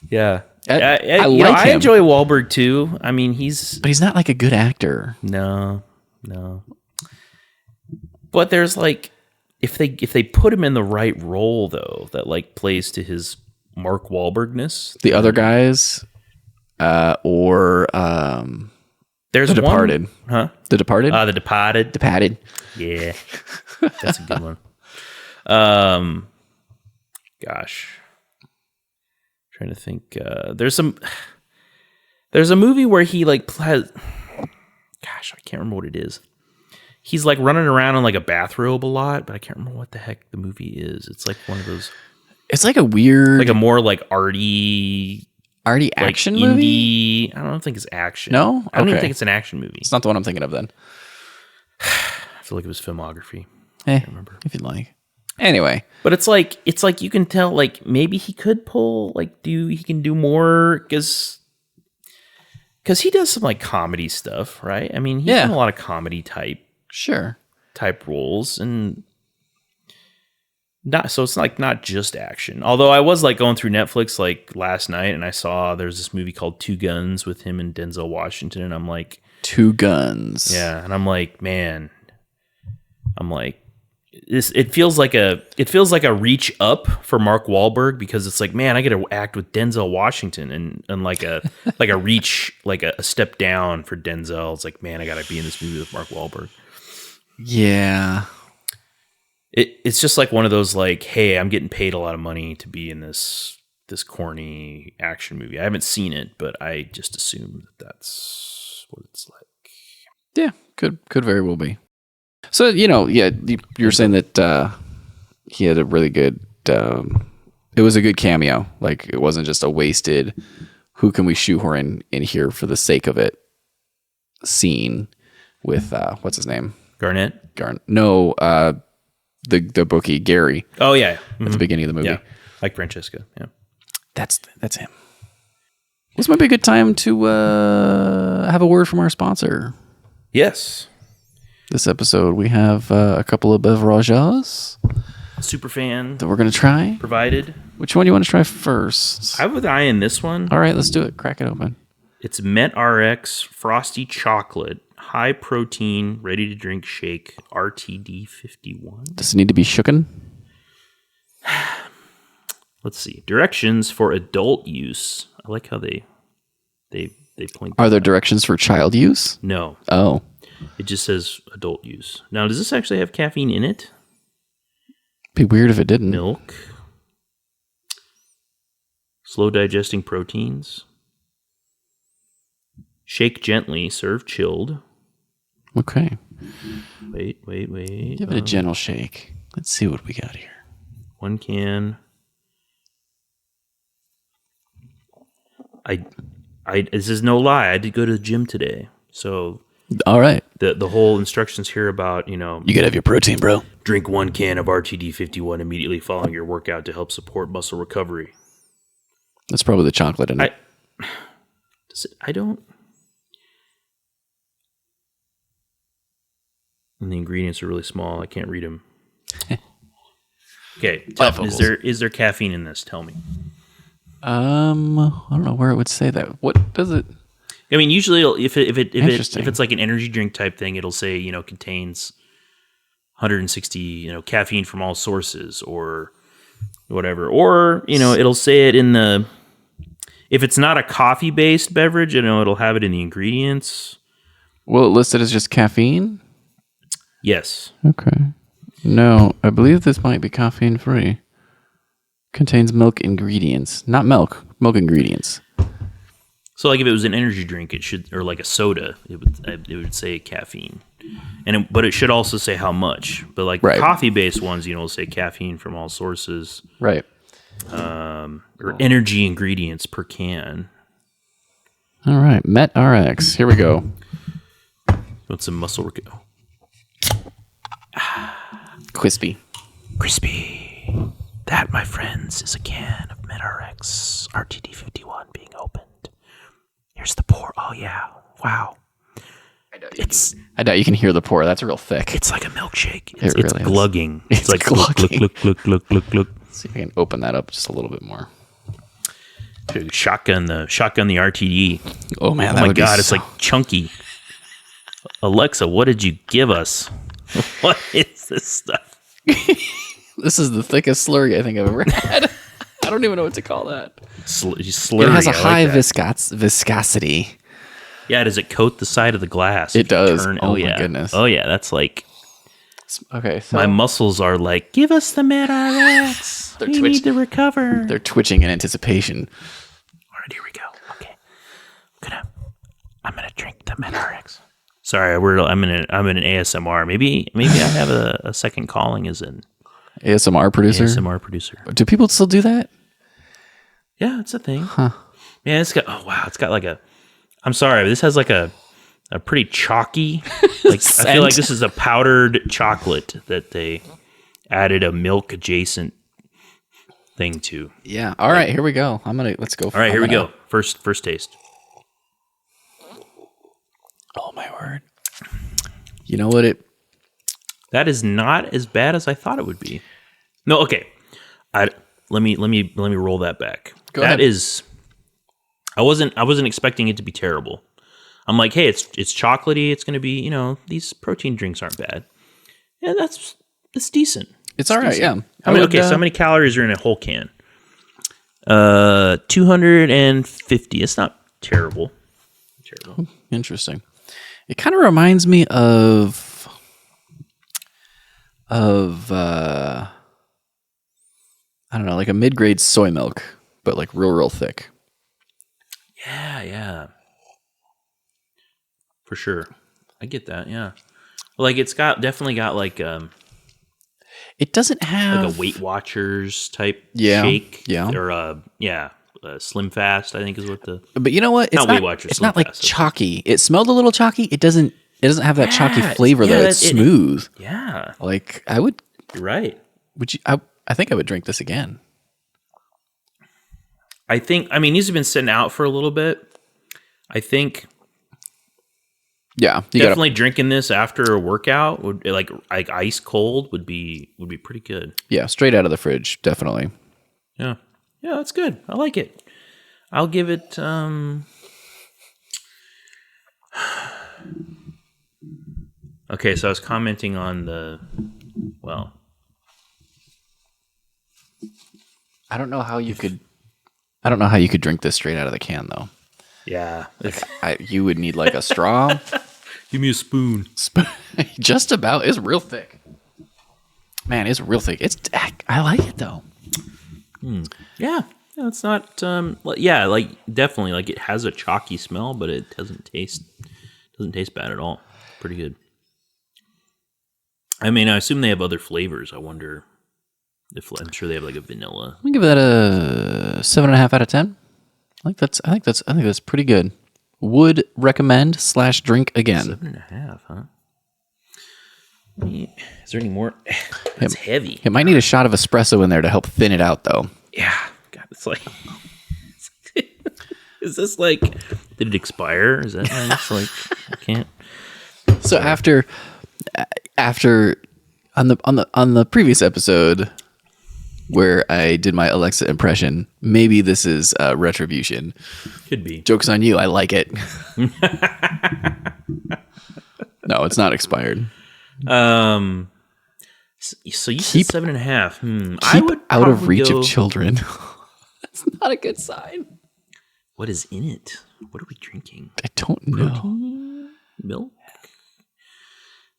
Yeah. I like him. I enjoy Wahlberg too. I mean, but he's not like a good actor. No. But there's like, if they put him in the right role though, that like plays to his Mark Wahlbergness. The other guys, or there's The Departed. Huh? The Departed? The Departed. Departed. Yeah. That's a good one. Gosh. Trying to think. There's a movie where he like has, gosh, I can't remember what it is. He's like running around in like a bathrobe a lot, but I can't remember what the heck the movie is. It's like one of those. It's like a weird, like a more like arty action like movie. Indie. I don't think it's action. No, I don't even think it's an action movie. It's not the one I'm thinking of. Then I feel like it was filmography. I can't remember if you'd like. Anyway, but it's like you can tell like maybe he could pull like he can do more because he does some like comedy stuff, right? I mean, he's done a lot of comedy type roles and. So it's like not just action. Although I was like going through Netflix like last night and I saw there's this movie called Two Guns with him and Denzel Washington and I'm like Two Guns. Yeah, and I'm like, man. I'm like it feels like a reach up for Mark Wahlberg because it's like, man, I get to act with Denzel Washington and like a reach like a step down for Denzel. It's like, man, I got to be in this movie with Mark Wahlberg. Yeah. It's just like one of those like, hey, I'm getting paid a lot of money to be in this corny action movie. I haven't seen it, but I just assume that's what it's like. Yeah, could very well be. So, you're saying that he had a really good, it was a good cameo. Like it wasn't just a wasted, who can we shoehorn in here for the sake of it scene with, what's his name? Garnett? No, the bookie Gary. Oh yeah, mm-hmm. At the beginning of the movie, yeah. Like Francesca. Yeah, that's him. This might be a good time to have a word from our sponsor. Yes, this episode we have a couple of beverages. Superfan that we're gonna try. Provided. Which one do you want to try first? I would eye in this one. All right, let's do it. Crack it open. It's MetRx Frosty Chocolate. High protein, ready to drink shake, RTD 51. Does it need to be shooken? Let's see. Directions for adult use. I like how they point. Are there directions for child use? No. Oh. It just says adult use. Now, does this actually have caffeine in it? Be weird if it didn't. Milk. Slow digesting proteins. Shake gently, serve chilled. Okay. Wait. Give it a gentle shake. Let's see what we got here. 1 can. This is no lie. I did go to the gym today. So all right. The whole instructions here about, you gotta have your protein, bro. Drink 1 can of RTD 51 immediately following your workout to help support muscle recovery. That's probably the chocolate in it. I don't. And the ingredients are really small. I can't read them. Okay, is there caffeine in this? Tell me. I don't know where it would say that. What does it? I mean, usually if it's like an energy drink type thing, it'll say contains 160 caffeine from all sources or whatever, or it'll say it in the. If it's not a coffee based beverage, it'll have it in the ingredients. Well, it listed as just caffeine. Yes. Okay. No, I believe this might be caffeine free. Contains milk ingredients. Not milk ingredients. So like if it was an energy drink, it should, or like a soda, it would say caffeine. But it should also say how much. But like the coffee-based ones, will say caffeine from all sources. Right. Or energy ingredients per can. All right. MetRx. Here we go. Want some muscle recovery? Crispy. That, my friends, is a can of MetRx RTD 51 being opened. Here's the pour. Oh yeah! Wow. I doubt you can hear the pour. That's real thick. It's like a milkshake. It's really glugging. It's like glug. Let's see if I can open that up just a little bit more. Dude, shotgun the RTD. Oh man, oh my god, it's like chunky. Alexa, what did you give us? What is this stuff? This is the thickest slurry I think I've ever had. I don't even know what to call that. Slurry. It has a high viscosity. Yeah, does it coat the side of the glass? It does. Oh my goodness. Oh yeah, that's like... Okay, so my muscles are like, give us the MedRx. We need to recover. They're twitching in anticipation. All right, here we go. Okay, I'm gonna drink the MedRx. Sorry, I'm in an ASMR. Maybe I have a second calling as an ASMR producer. ASMR producer. Do people still do that? Yeah, it's a thing. Huh? Yeah, it's got. Oh wow, it's got like a. I'm sorry, this has like a pretty chalky. Like I feel like this is a powdered chocolate that they added a milk adjacent thing to. Yeah. All right, here we go. Let's go. All right, here we go. First taste. Oh my word! You know what That is not as bad as I thought it would be. No, okay. Let me roll that back. Go ahead. That is. I wasn't expecting it to be terrible. I'm like, hey, it's chocolatey. It's going to be, these protein drinks aren't bad. Yeah, it's decent. It's all right. Decent. Yeah. So how many calories are in a whole can? 250. It's not terrible. Interesting. It kind of reminds me of I don't know, like a mid-grade soy milk, but like real thick. Yeah. For sure. I get that, yeah. Like it's definitely got like it doesn't have like a Weight Watchers type shake. Yeah. Or Slim Fast, I think is what the. But you know what? It's not Weight Watchers. It's not like chalky. It smelled a little chalky. It doesn't have that chalky flavor though. It's smooth. Yeah. Like I would. You're right. Would you? I think I would drink this again. These have been sitting out for a little bit. I think. Yeah, definitely drinking this after a workout would like ice cold would be pretty good. Yeah, straight out of the fridge, definitely. Yeah, that's good. I like it. I'll give it. Okay, so I was commenting on I don't know how you could drink this straight out of the can though. Yeah, you would need like a straw. Give me a spoon. Just about. It's real thick. Man, it's real thick. I like it though. Yeah, it's not. Definitely, like it has a chalky smell, but it doesn't taste bad at all. Pretty good. I assume they have other flavors. I wonder if I'm sure they have like a vanilla. I'm gonna give that a 7.5 out of 10. I think that's pretty good. Would recommend / drink again. 7.5, huh? Is there any more? It's heavy. It might need a shot of espresso in there to help thin it out, though. Yeah. God, it's like. Is this like? Did it expire? Is that nice? Like I can't. So after on the previous episode where I did my Alexa impression, maybe this is retribution. Could be. Joke's on you. I like it. No, it's not expired. So you said 7.5. I would out of reach of children. That's not a good sign. What is in it? What are we drinking? I don't know. Protein? Milk?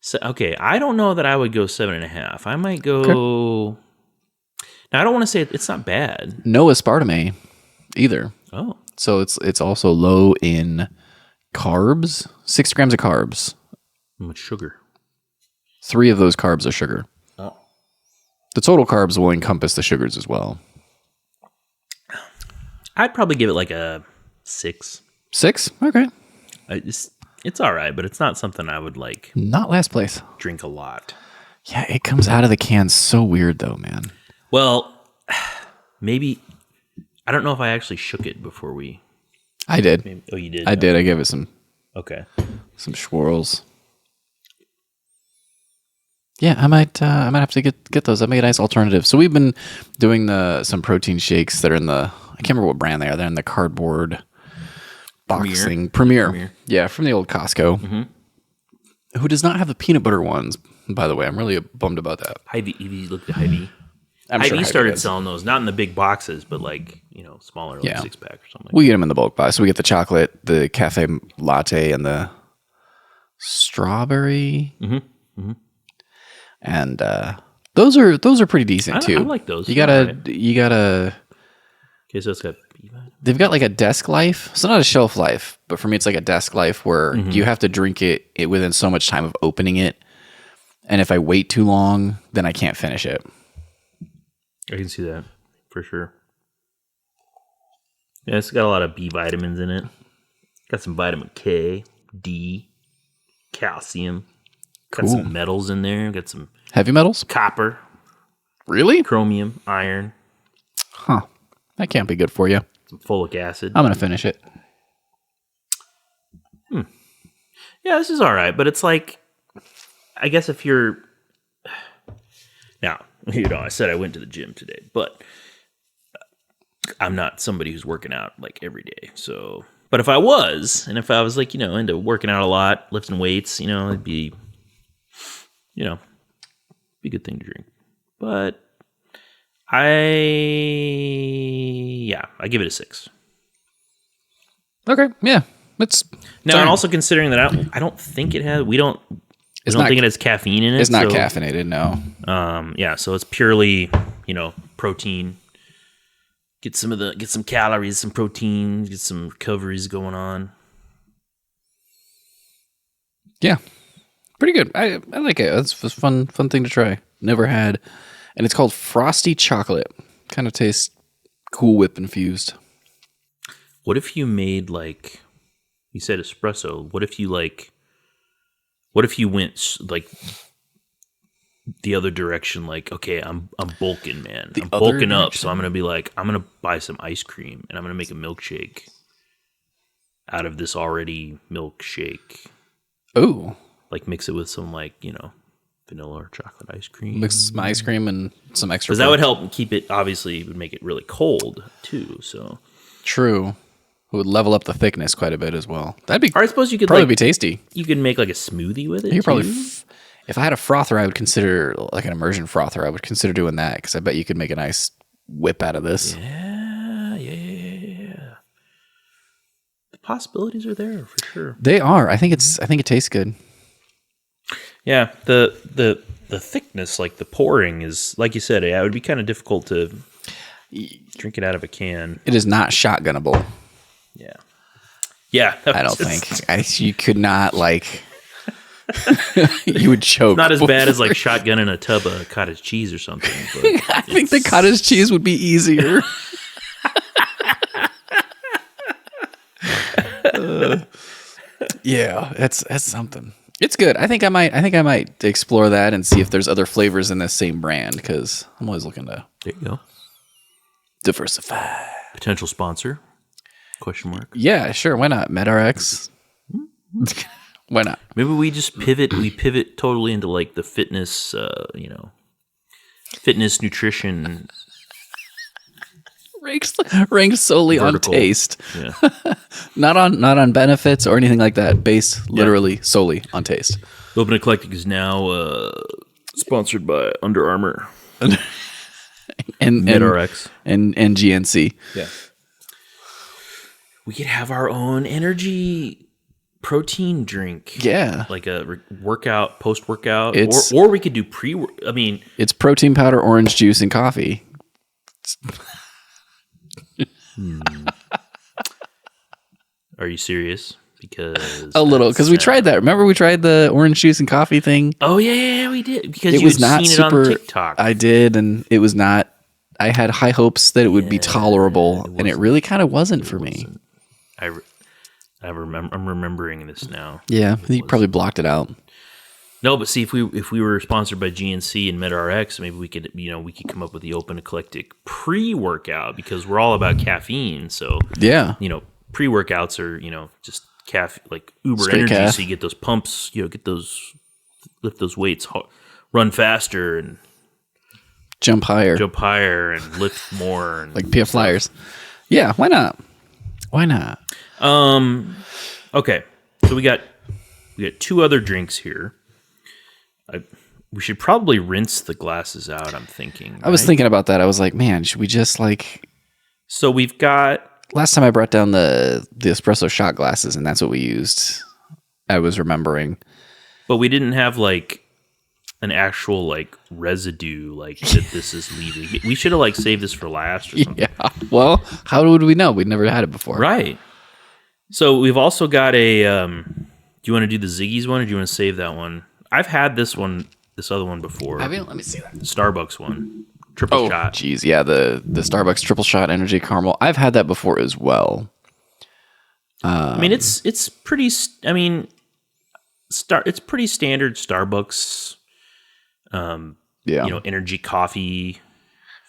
So, okay, I don't know that I would go 7.5. I might go... Okay. Now, I don't want to say it's not bad. No aspartame either. Oh. So it's also low in carbs. 6 grams of carbs. How much sugar? 3 of those carbs are sugar. Oh. The total carbs will encompass the sugars as well. I'd probably give it like a 6. 6? Okay. It's all right, but it's not something I would like. Not last place. Drink a lot. Yeah, it comes out of the can so weird though, man. Well, maybe I don't know if I actually shook it before we. I did. Oh, you did. I did. I gave it some. Okay. Some swirls. Yeah, I might have to get those. That make a nice alternative. So we've been doing some protein shakes that are in the, I can't remember what brand they are. They're in the cardboard box thing. Premier. Yeah, from the old Costco. Mm-hmm. Who does not have the peanut butter ones, by the way. I'm really bummed about that. Hy-Vee, you looked at Hy-Vee. Hy-Vee started selling those, not in the big boxes, but like, smaller, like 6-pack or something. We get them in the bulk buy. So we get the chocolate, the cafe latte, and the strawberry. Mm-hmm. Mm-hmm. And those are pretty decent too. I like those. You gotta. Okay, so it's got. They've got like a desk life. So not a shelf life, but for me it's like a desk life where you have to drink it within so much time of opening it. And if I wait too long, then I can't finish it. I can see that for sure. Yeah, it's got a lot of B vitamins in it. Got some vitamin K, D, calcium. Got some metals in there. Got some heavy metals, copper. Really? Chromium, iron. Huh. That can't be good for you. Some folic acid. I'm gonna finish it. Yeah, this is all right, but it's like, I guess if you're now, I said I went to the gym today, but I'm not somebody who's working out like every day. So, but if I was, and if I was like, into working out a lot, lifting weights, it'd be, be a good thing to drink. But I give it a 6. Okay, yeah. It's now, and also considering that I don't think it has. We don't think it has caffeine in it. It's not caffeinated, no. Yeah, so it's purely, protein. Get some calories, some protein, get some recoveries going on. Yeah. Pretty good. I like it. It's a fun thing to try. Never had. And it's called Frosty Chocolate. Kind of tastes Cool Whip infused. What if you made like, you said espresso. What if you went like the other direction? Like, okay, I'm bulking, man. I'm bulking up. So I'm going to be like, I'm going to buy some ice cream and I'm going to make a milkshake out of this already milkshake. Ooh. Like mix it with some vanilla or chocolate ice cream. Mix some ice cream and some extra. Because that would help keep it, obviously, it would make it really cold too. So true. It would level up the thickness quite a bit as well. That'd be. Or I suppose you could probably be tasty. You could make like a smoothie with it. You probably. If I had a frother, I would consider like an immersion frother. I would consider doing that because I bet you could make a nice whip out of this. Yeah. The possibilities are there for sure. They are. I think it tastes good. Yeah, the thickness, like the pouring, is like you said. It would be kind of difficult to drink it out of a can. It is not shotgunnable. Yeah. I don't think you could not like. You would choke. Not as bad as like shotgunning a tub of cottage cheese or something. But I think the cottage cheese would be easier. Yeah, that's something. It's good. I think I might explore that and see if there's other flavors in this same brand because I'm always looking to. There you go. Diversify. Potential sponsor? Question mark. Yeah, sure. Why not? MedRx. Why not? Maybe we just pivot. We pivot totally into like the fitness. Fitness nutrition. Ranked solely vertical. On taste. Yeah. not on benefits or anything like that. Based literally solely on taste. The Open Eclectic is now sponsored by Under Armour and MedRx and GNC. Yeah. We could have our own energy protein drink. Yeah. Like a workout, post-workout. Or we could do it's protein powder, orange juice, and coffee. Are you serious? Because a little, because we tried that. Remember we tried the orange juice and coffee thing? Oh, yeah, we did. Because you had seen it on TikTok. I did, and it was not. I had high hopes that it would be tolerable, and it really kind of wasn't for me. I'm remembering this now. Yeah, you probably blocked it out. No, but see, if we were sponsored by GNC and MedRx, maybe we could come up with the Open Eclectic pre-workout because we're all about caffeine. So yeah, pre-workouts are just like uber straight energy, calf. So you get those pumps, lift those weights run faster and jump higher and lift more and like PF Flyers. Yeah, why not? Okay, so we got 2 other drinks here. We should probably rinse the glasses out, I'm thinking. Right? I was thinking about that. I was like, man, should we just like... So we've got... Last time I brought down the espresso shot glasses, and that's what we used. I was remembering. But we didn't have like an actual like residue like that this is leaving. We should have like saved this for last or something. Yeah. Well, how would we know? We'd never had it before. Right. So we've also got a... do you want to do the Ziggy's one, or do you want to save that one? I've had this other one before. Let me see that. The Starbucks one. Triple shot. Geez, yeah, the Starbucks triple shot energy caramel. I've had that before as well. I mean, it's pretty. I mean, it's pretty standard Starbucks. Energy coffee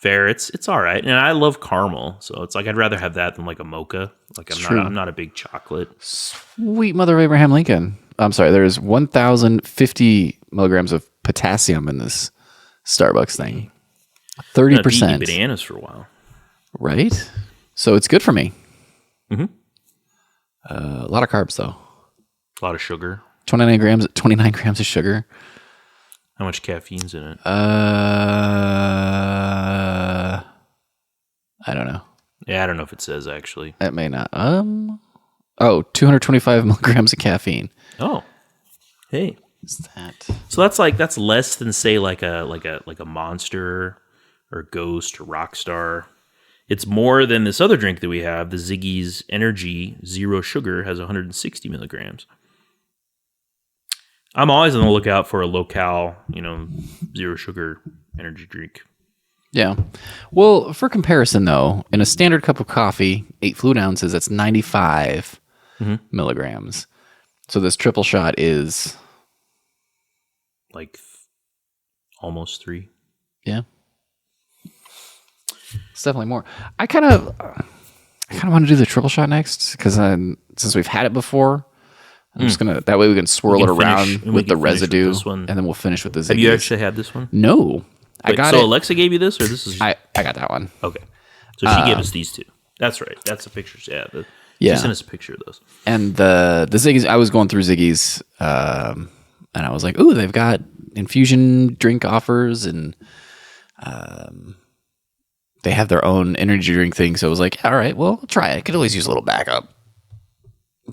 fare. It's all right, and I love caramel, so it's like I'd rather have that than like a mocha. Like I'm not a big chocolate. Sweet mother of Abraham Lincoln. I'm sorry. There's 1,050 milligrams of potassium in this Starbucks thing. 30%. Eating bananas for a while, right? So it's good for me. Mm-hmm. A lot of carbs though. A lot of sugar. 29 grams of sugar. How much caffeine's in it? I don't know. Yeah, I don't know if it says actually. It may not. 225 milligrams of caffeine. Oh, hey. What's that? So that's less than say like a Monster or Ghost or Rockstar. It's more than this other drink that we have, the Ziggy's Energy Zero Sugar, has 160 milligrams. I'm always on the lookout for a low-cal, zero sugar energy drink. Yeah. Well, for comparison, though, in a standard cup of coffee, 8 fluid ounces, that's 95 milligrams. So this triple shot is... like almost 3. Yeah. It's definitely more. I kind of want to do the triple shot next, because since we've had it before... I'm just gonna. That way we can swirl it around with the residue, and then we'll finish with the Ziggy's. Have you actually had this one? No, I got it. So Alexa gave you this, or this is? I got that one. Okay, so she gave us these 2. That's right. That's the pictures. Yeah, she sent us a picture of those. And the Ziggy's. I was going through Ziggy's, and I was like, "Ooh, they've got infusion drink offers, and they have their own energy drink thing." So I was like, "All right, well, I'll try it. I could always use a little backup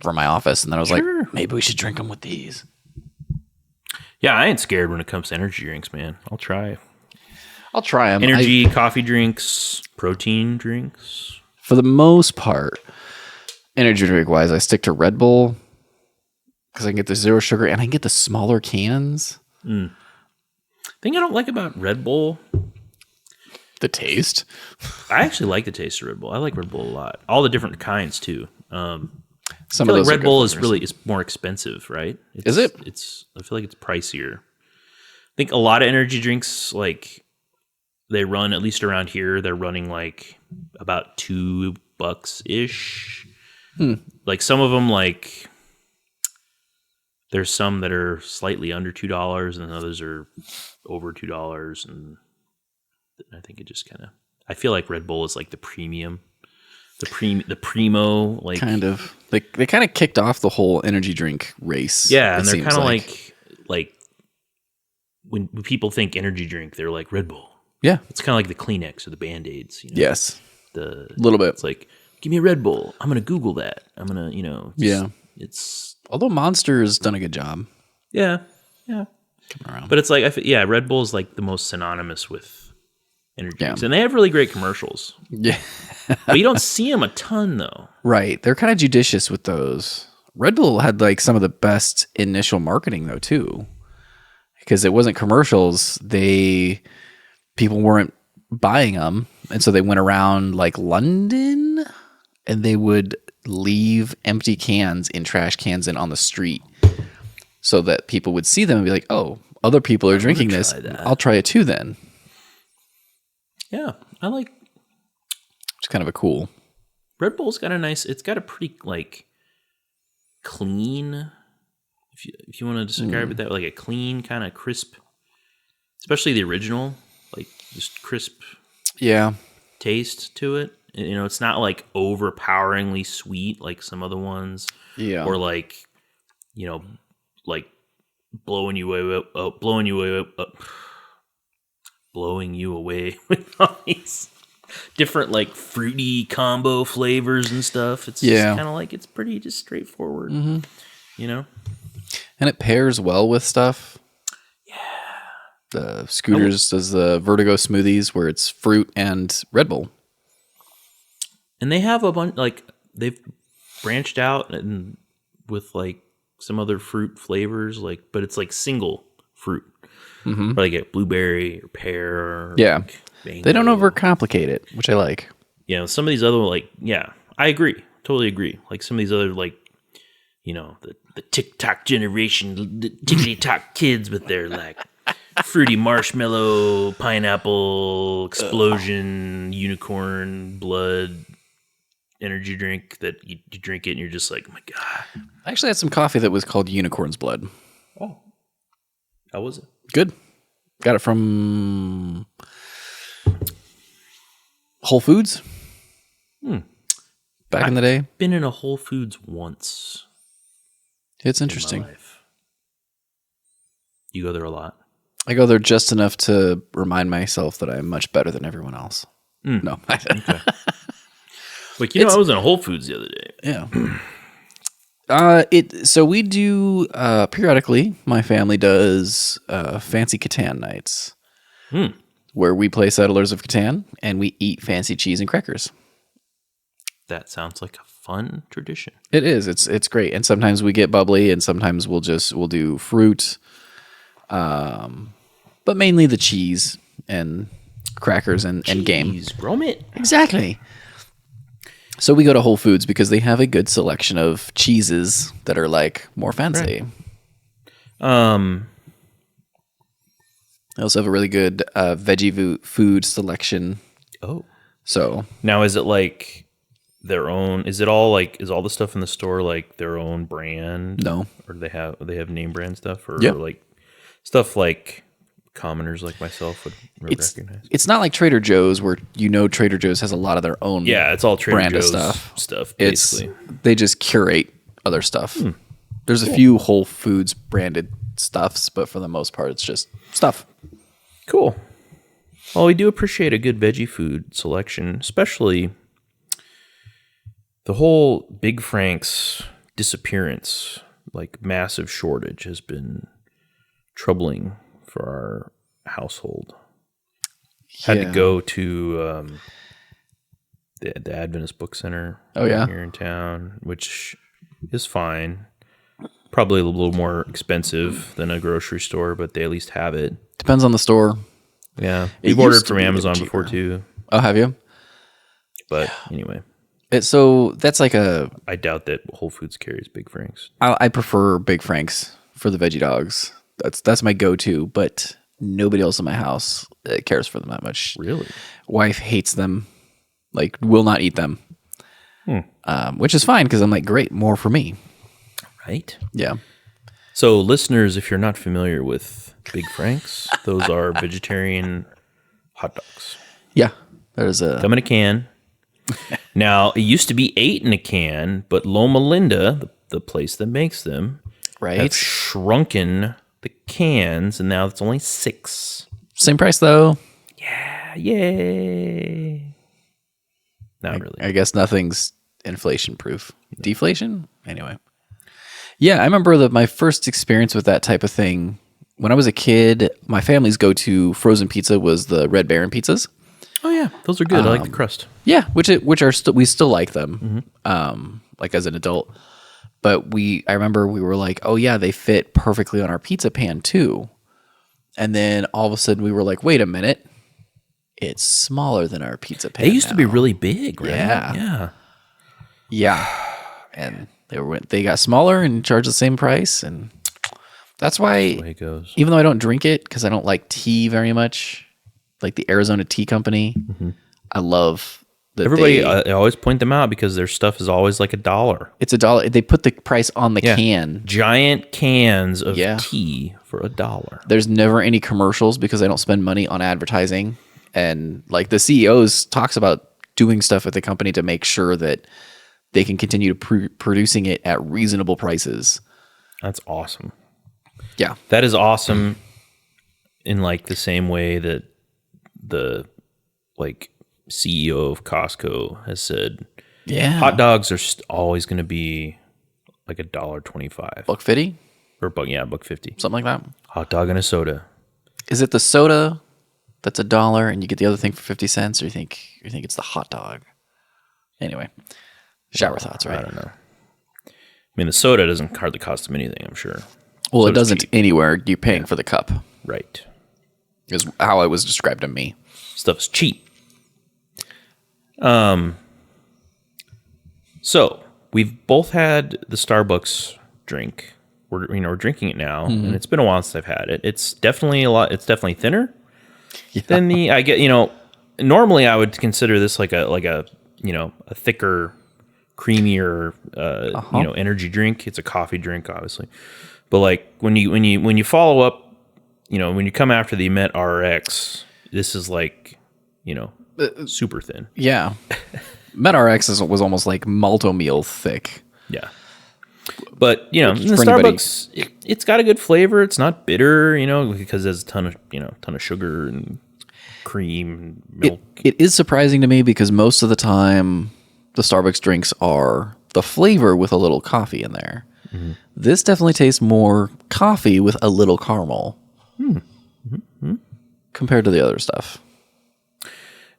for my office." And then I was like, maybe we should drink them with these. Yeah, I ain't scared when it comes to energy drinks, man. I'll try them. Energy, coffee drinks, protein drinks. For the most part, energy drink wise, I stick to Red Bull because I can get the zero sugar and I can get the smaller cans. The thing I don't like about Red Bull, the taste. I actually like the taste of Red Bull. I like Red Bull a lot. All the different kinds too. Some I of feel those like Red Bull is more expensive, right? Is it? I feel like it's pricier. I think a lot of energy drinks, like they run at least around here. They're running like about $2 ish. Like some of them, like there's some that are slightly under $2, and others are over $2. And I think it just kind of. I feel like Red Bull is like the premium. The primo, like kind of they kind of kicked off the whole energy drink race. Yeah, and they're kind of like when people think energy drink, they're like Red Bull. Yeah, it's kind of like the Kleenex or the Band-Aids. Yes, the little bit. It's like, give me a Red Bull. I'm gonna Google that. I'm gonna, It's although Monster's done a good job. Yeah. Coming around, but it's like Red Bull is like the most synonymous with energy drinks, and they have really great commercials. Yeah. But you don't see them a ton, though. Right. They're kind of judicious with those. Red Bull had like some of the best initial marketing, though, too. Because it wasn't commercials. People weren't buying them. And so they went around like London and they would leave empty cans in trash cans and on the street so that people would see them and be like, oh, other people are drinking this. I'll try it too then. Yeah. It's kind of a cool. Red Bull's got it's got a pretty like clean, if you want to describe it that, like a clean kind of crisp especially the original, like just crisp taste to it. You know, it's not like overpoweringly sweet like some other ones. Yeah. Or like, you know, like blowing you away with all these different like fruity combo flavors and stuff. It's just kind of like, it's pretty just straightforward, you know? And it pairs well with stuff. Yeah. The Scooters does the Vertigo smoothies where it's fruit and Red Bull. And they have a bunch, like, they've branched out and with like some other fruit flavors, like, but it's like single fruit. Mm-hmm. Like a blueberry or pear. Or like they don't overcomplicate it, which I like. Yeah, some of these other, like, I agree. Totally agree. Like some of these other, like, you know, the TikTok generation, the TikTok kids with their like fruity marshmallow, pineapple, explosion, unicorn, blood, energy drink that you drink it and you're just like, oh my God. I actually had some coffee that was called Unicorn's Blood. Oh. How was it? Good. Got it from Whole Foods. Back in the day. Been in a Whole Foods once. It's interesting. You go there a lot? I go there just enough to remind myself that I'm much better than everyone else. No. Okay. Like, I was in a Whole Foods the other day. Yeah. So we do periodically. My family does fancy Catan nights, where we play Settlers of Catan and we eat fancy cheese and crackers. That sounds like a fun tradition. It is. It's great. And sometimes we get bubbly, and sometimes we'll do fruit, but mainly the cheese and crackers and game. Gromit. Exactly. So we go to Whole Foods because they have a good selection of cheeses that are like more fancy. Right. They also have a really good veggie food selection. Oh. So now is it like their own? Is it all like, is all the stuff in the store like their own brand? No. Or do they have name brand stuff or Yep. like stuff like commoners like myself would recognize? It's not like Trader Joe's where Trader Joe's has a lot of their own it's all Trader brand Joe's of stuff basically. They just curate other stuff. There's a few Whole Foods branded stuffs, but for the most part it's just stuff. Cool. Well, we do appreciate a good veggie food selection, especially the whole Big Frank's disappearance, like massive shortage, has been troubling for our household. Had to go to the Adventist Book Center here in town, which is fine. Probably a little more expensive than a grocery store, but they at least have it. Depends on the store. Yeah. We've ordered from Amazon before too. Oh, have you? But anyway. So that's like I doubt that Whole Foods carries Big Frank's. I prefer Big Frank's for the veggie dogs. That's my go-to, but nobody else in my house cares for them that much. Really? Wife hates them, like will not eat them, which is fine because I'm like, great, more for me. Right? Yeah. So listeners, if you're not familiar with Big Frank's, those are vegetarian hot dogs. Yeah. There's a... Come in a can. Now, it used to be 8 in a can, but Loma Linda, the place that makes them, have shrunken the cans, and now it's only 6. Same price, though. Yeah, yay. Not really. I guess nothing's inflation-proof. Deflation? Anyway. Yeah, I remember my first experience with that type of thing. When I was a kid, my family's go-to frozen pizza was the Red Baron pizzas. Oh yeah, those are good. I like the crust. Yeah, which are we still like them, like as an adult. But I remember we were like, oh yeah, they fit perfectly on our pizza pan too. And then all of a sudden we were like, wait a minute, it's smaller than our pizza pan. They used to be really big, right? Yeah. And they got smaller and charged the same price, and that's why. The way it goes. Even though I don't drink it because I don't like tea very much, like the Arizona Tea Company, I love Everybody, I always point them out because their stuff is always like $1. It's $1. They put the price on the can. Giant cans of tea for $1. There's never any commercials because they don't spend money on advertising. And like the CEOs talks about doing stuff with the company to make sure that they can continue producing it at reasonable prices. That's awesome. Yeah. That is awesome in like the same way that the like CEO of Costco has said, hot dogs are always going to be like $1.25. $1.50? Or $1.50. Something like that. Hot dog and a soda. Is it the soda that's $1 and you get the other thing for 50 cents, or you think it's the hot dog? Anyway, shower thoughts, right? I don't know. I mean, the soda doesn't hardly cost them anything, I'm sure. Well, it doesn't anywhere. You're paying for the cup. Right. Is how it was described to me. Stuff's cheap. So we've both had the Starbucks drink. We're drinking it now, and it's been a while since I've had it. It's definitely It's definitely thinner than normally I would consider this like a thicker, creamier energy drink. It's a coffee drink, obviously, but like when you follow up, when you come after the Met RX, this is like super thin. Yeah. MedRx was almost like malto meal thick. Yeah. But, in the Starbucks, it's got a good flavor. It's not bitter, because there's a ton of sugar and cream and milk. It is surprising to me because most of the time the Starbucks drinks are the flavor with a little coffee in there. Mm-hmm. This definitely tastes more coffee with a little caramel compared to the other stuff.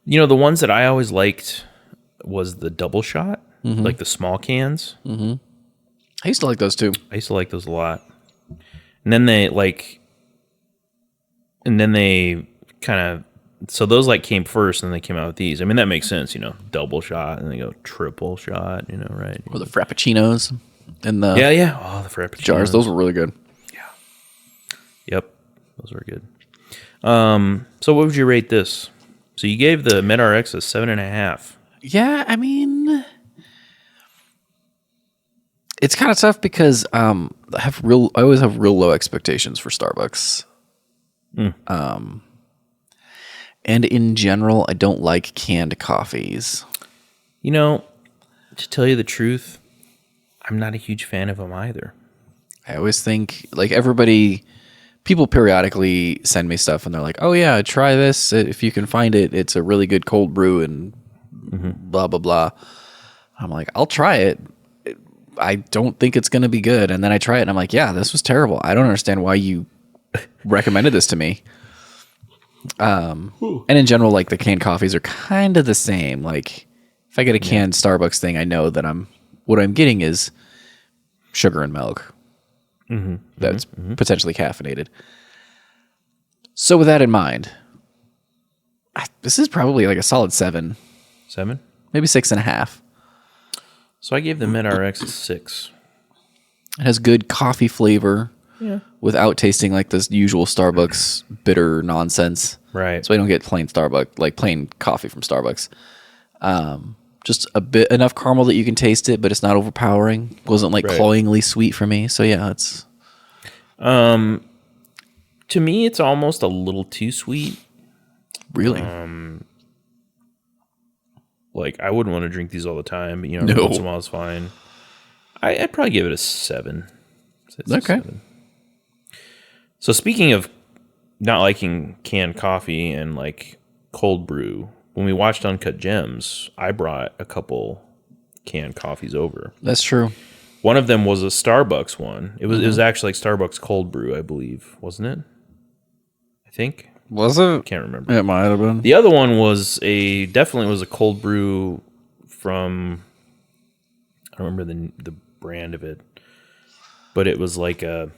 The ones that I always liked was the double shot, like the small cans. Mm-hmm. I used to like those too. I used to like those a lot. And then they kind of, so those like came first and then they came out with these. I mean, that makes sense, double shot and they go triple shot, right? Or the Frappuccinos and the Oh, the Frappuccinos. jars. Those were really good. Yeah. Yep. Those were good. So what would you rate this? So you gave the MedRx a 7.5. Yeah, I mean, it's kind of tough because I always have real low expectations for Starbucks. And in general, I don't like canned coffees. To tell you the truth, I'm not a huge fan of them either. I always think like people periodically send me stuff and they're like, oh yeah, try this. If you can find it, it's a really good cold brew and blah, blah, blah. I'm like, I'll try it. I don't think it's going to be good. And then I try it and I'm like, yeah, this was terrible. I don't understand why you recommended this to me. And in general, like the canned coffees are kind of the same. Like if I get a canned Starbucks thing, I know that what I'm getting is sugar and milk. That's potentially caffeinated. So with that in mind, this is probably like a solid 7. 7? Maybe 6.5. So I gave the MedRx a 6. It has good coffee flavor without tasting like this usual Starbucks bitter nonsense. Right. So I don't get plain coffee from Starbucks. Just enough caramel that you can taste it, but it's not overpowering. Wasn't like cloyingly sweet for me. So yeah, it's. To me, it's almost a little too sweet. Really? Like I wouldn't want to drink these all the time, but No. once in a while it's fine. I'd probably give it a 7. Okay. 7. So speaking of not liking canned coffee and like cold brew, when we watched Uncut Gems, I brought a couple canned coffees over. That's true. One of them was a Starbucks one. It was actually like Starbucks cold brew, I believe, wasn't it? I think. Was it? Can't remember. It might have been. The other one was definitely a cold brew from, I don't remember the brand of it, but it was like an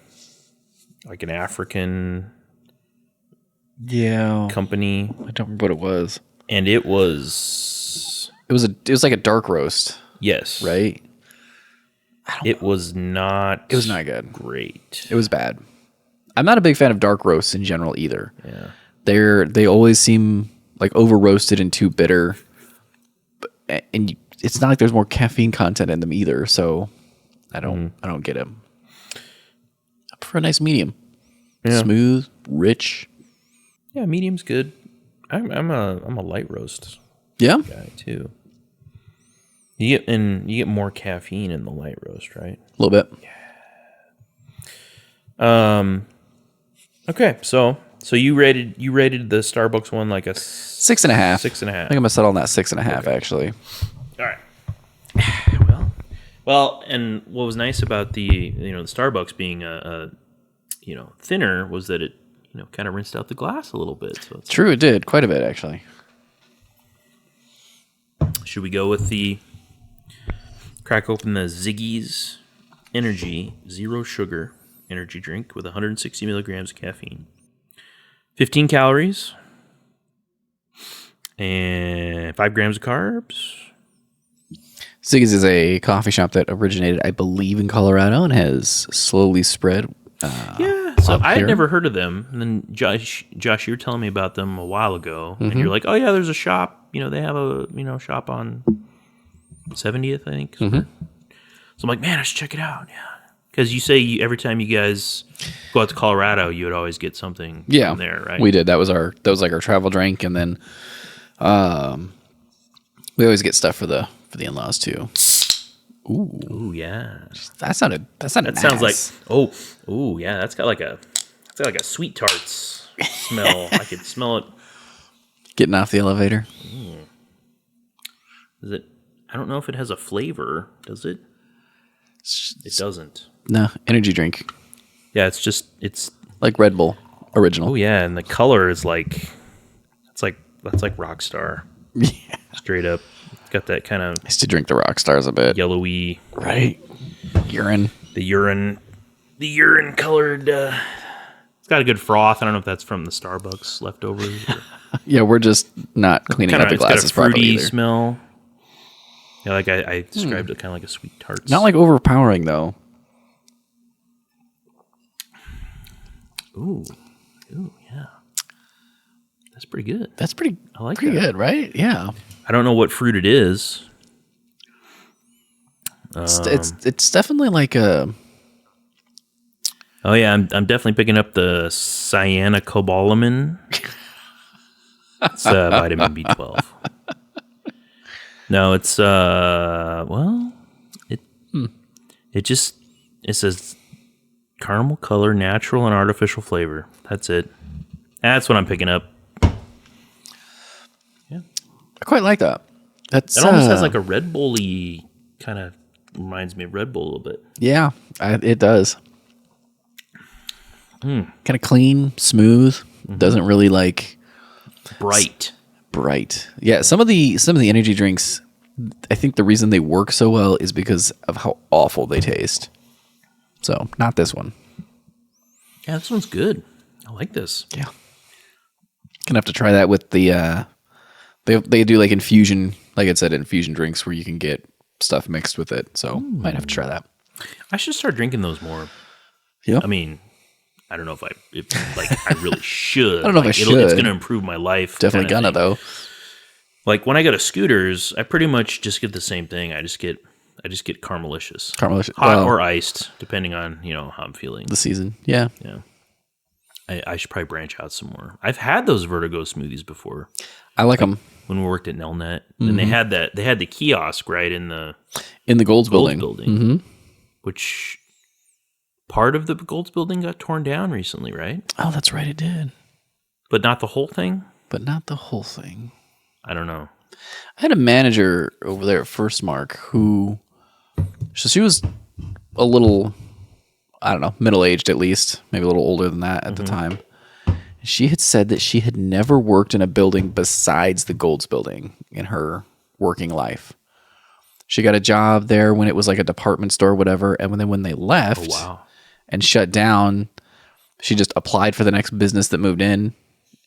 African company. I don't remember what it was. And it was like a dark roast. Yes. Right? It was not good. Great. It was bad. I'm not a big fan of dark roasts in general either. Yeah. They always seem like over roasted and too bitter. it's not like there's more caffeine content in them either. So I don't get them. I prefer a nice medium, smooth, rich. Yeah, medium's good. I'm a light roast Yeah, guy too. You get more caffeine in the light roast, right? a little bit. Yeah. Okay, so you rated the Starbucks one like a 6.5. 6.5. I think I'm gonna settle on that 6.5 actually. All right. Well, and what was nice about the Starbucks being a thinner was that it kind of rinsed out the glass a little bit. So True, it did quite a bit actually. Should we go with the crack open the Ziggy's Energy Zero Sugar energy drink with 160 milligrams of caffeine, 15 calories, and 5 grams of carbs. Ziggy's is a coffee shop that originated, I believe, in Colorado and has slowly spread. So I had never heard of them. And then Josh, you were telling me about them a while ago, and you're like, "Oh yeah, there's a shop. They have a shop on 70th, I think." So I'm like, "Man, I should check it out." Yeah, because you say every time you guys go out to Colorado, you would always get something from there, right? We did. That was like our travel drink, and then we always get stuff for the in-laws too. Ooh, yeah. That sounded nice. Sounds like yeah. That's got like a sweet tarts smell. I could smell it. Getting off the elevator. Is it? I don't know if it has a flavor. Does it? It doesn't. No, energy drink. Yeah, it's like Red Bull original. Oh yeah, and the color is like that's like Rockstar. Yeah, straight up. Got that kind of. I used to drink the Rockstars a bit. Yellowy, right? Urine. The urine colored. It's got a good froth. I don't know if that's from the Starbucks leftovers. Yeah, we're just not cleaning up the glasses properly. It's got a fruity smell. Yeah, like I described it kind of like a sweet tart. Not like overpowering though. Ooh, yeah. That's pretty good. That's pretty. I like pretty that. good, right? Yeah. I don't know what fruit it is. It's definitely like a. Oh yeah, I'm definitely picking up the cyanocobalamin. It's vitamin B12. No, it's it says caramel color, natural and artificial flavor. That's it. That's what I'm picking up. Yeah, I quite like that. It almost has like a Red Bull-y kind of reminds me of Red Bull a little bit. Yeah, it does. Kind of clean, smooth. Doesn't really like bright. Yeah, some of the energy drinks, I think the reason they work so well is because of how awful they taste. So, not this one. Yeah, this one's good. I like this. Yeah. Gonna have to try that with the they do like infusion, like I said, infusion drinks where you can get stuff mixed with it. So, might have to try that. I should start drinking those more. Yeah. I mean, I don't know if I really should. I don't know if I should. It's going to improve my life. Definitely gonna though. Like when I go to Scooters, I pretty much just get the same thing. I just get Caramelicious. Hot or iced, depending on, how I'm feeling. The season. Yeah. Yeah. I should probably branch out some more. I've had those Vertigo smoothies before. I like them. When we worked at Nelnet. And they had the kiosk right in the Golds building. Mm-hmm. Which part of the Golds building got torn down recently, right? Oh, that's right, it did. But not the whole thing? I don't know. I had a manager over there at First Mark who, so she was a little, I don't know, middle-aged at least, maybe a little older than that at the time. She had said that she had never worked in a building besides the Golds building in her working life. She got a job there when it was like a department store or whatever, and then when they left and shut down, she just applied for the next business that moved in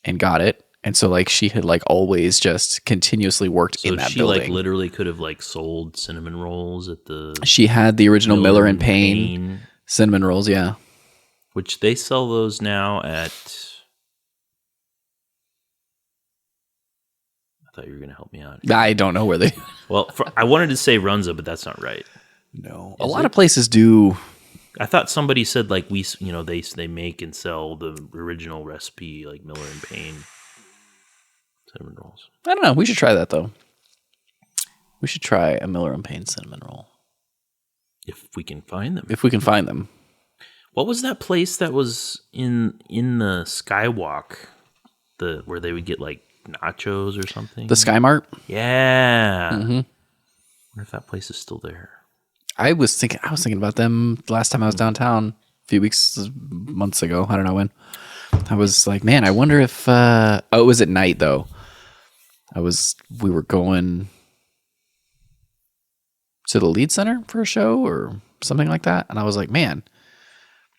and got it. And so like she had like always just continuously worked in that building. Like literally could have like sold cinnamon rolls at the. She had the original Miller and Payne cinnamon rolls, yeah. Which they sell those now at. I thought you were going to help me out. I don't know where they. Well, I wanted to say Runza, but that's not right. No, a lot of places do. I thought somebody said like they make and sell the original recipe like Miller and Payne cinnamon rolls. I don't know. We should try that though. We should try a Miller and Payne cinnamon roll if we can find them. If we can find them. What was that place that was in the Skywalk? Where they would get like nachos or something? The Sky Mart? Yeah. Mm-hmm. I wonder if that place is still there. I was thinking about them the last time I was downtown a few months ago. I don't know when. I was like, man, I wonder if it was at night though. We were going to the Lead Center for a show or something like that. And I was like, man,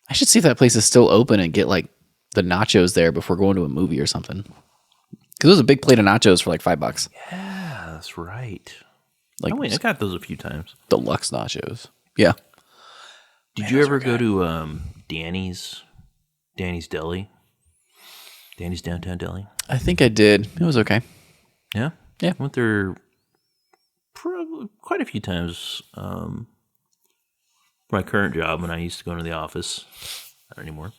I should see if that place is still open and get like the nachos there before going to a movie or something. Because it was a big plate of nachos for like $5. Yeah, that's right. Like, I got those a few times. Deluxe nachos. Yeah. Did you ever go to Danny's Deli? Danny's Downtown Deli? I think I did. It was okay. Yeah? Yeah. I went there probably quite a few times. My current job when I used to go into the office. Not anymore.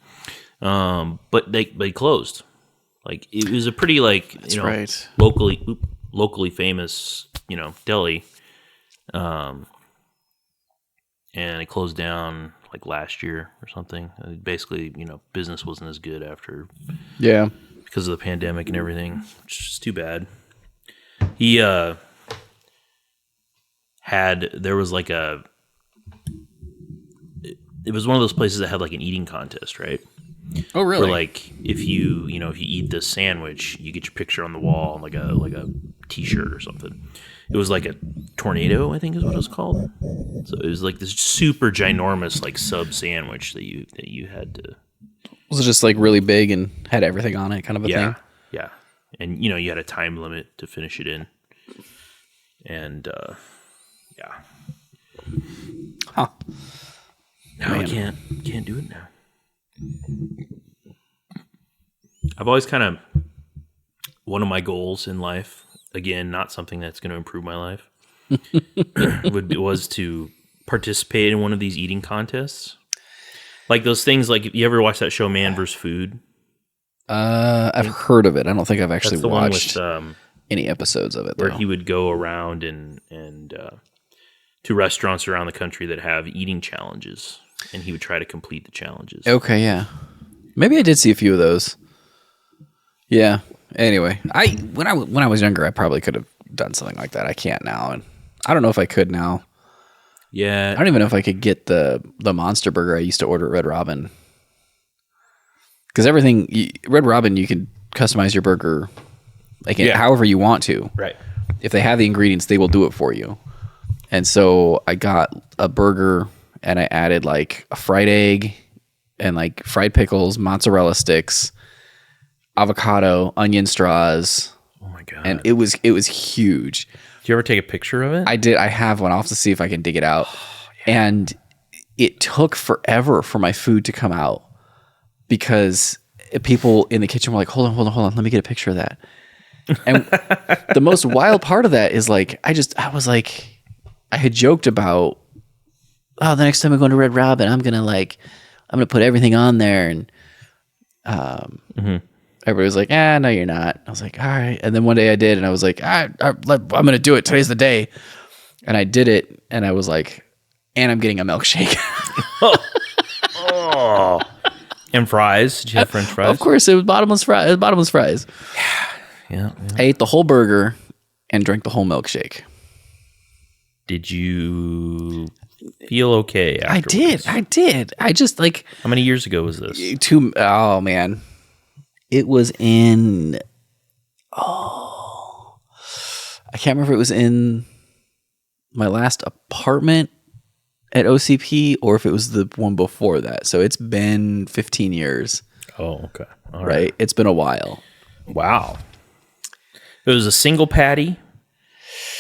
But they closed. Like it was a pretty right. locally famous, deli. And it closed down like last year or something. Basically, business wasn't as good after because of the pandemic and everything, which is too bad. He there was like it was one of those places that had like an eating contest, right? Oh, really? Where like if you eat this sandwich, you get your picture on the wall, like a T-shirt or something. It was like a tornado, I think is what it was called. So it was like this super ginormous like sub sandwich that you had to. Was it just like really big and had everything on it, kind of a thing? Yeah, and you had a time limit to finish it in, and yeah. Huh. Now I can't do it now. I've always kind of, one of my goals in life, again, not something that's going to improve my life, was to participate in one of these eating contests. Like those things, like you ever watch that show Man vs. Food? I've heard of it. I don't think I've actually watched with, any episodes of it. Where he would go around and to restaurants around the country that have eating challenges, and he would try to complete the challenges. Okay, yeah. Maybe I did see a few of those. Yeah. Anyway, when I was younger, I probably could have done something like that. I can't now, and I don't know if I could now. Yeah. I don't even know if I could get the Monster Burger I used to order at Red Robin. Because Red Robin, you can customize your burger however you want to. Right. If they have the ingredients, they will do it for you. And so I got a burger and I added like a fried egg and like fried pickles, mozzarella sticks, avocado, onion straws. Oh my God. And it was huge. Did you ever take a picture of it? I did. I have one. I'll have to see if I can dig it out. And it took forever for my food to come out because people in the kitchen were like, hold on. Let me get a picture of that. And the most wild part of that is like, I had joked about, the next time we go to Red Robin, I'm going to put everything on there. And everybody was like, no, you're not. I was like, all right. And then one day I did, and I was like, I'm going to do it. Today's the day. And I did it, and I was like, and I'm getting a milkshake. Oh. And fries. Did you have French fries? Of course, it was bottomless fries. Yeah. I ate the whole burger and drank the whole milkshake. Did you feel okay afterwards? I did. I just like... How many years ago was this? Oh, man. It was in... I can't remember if it was in my last apartment at OCP or if it was the one before that. So it's been 15 years. Oh, okay. All right. It's been a while. Wow. It was a single patty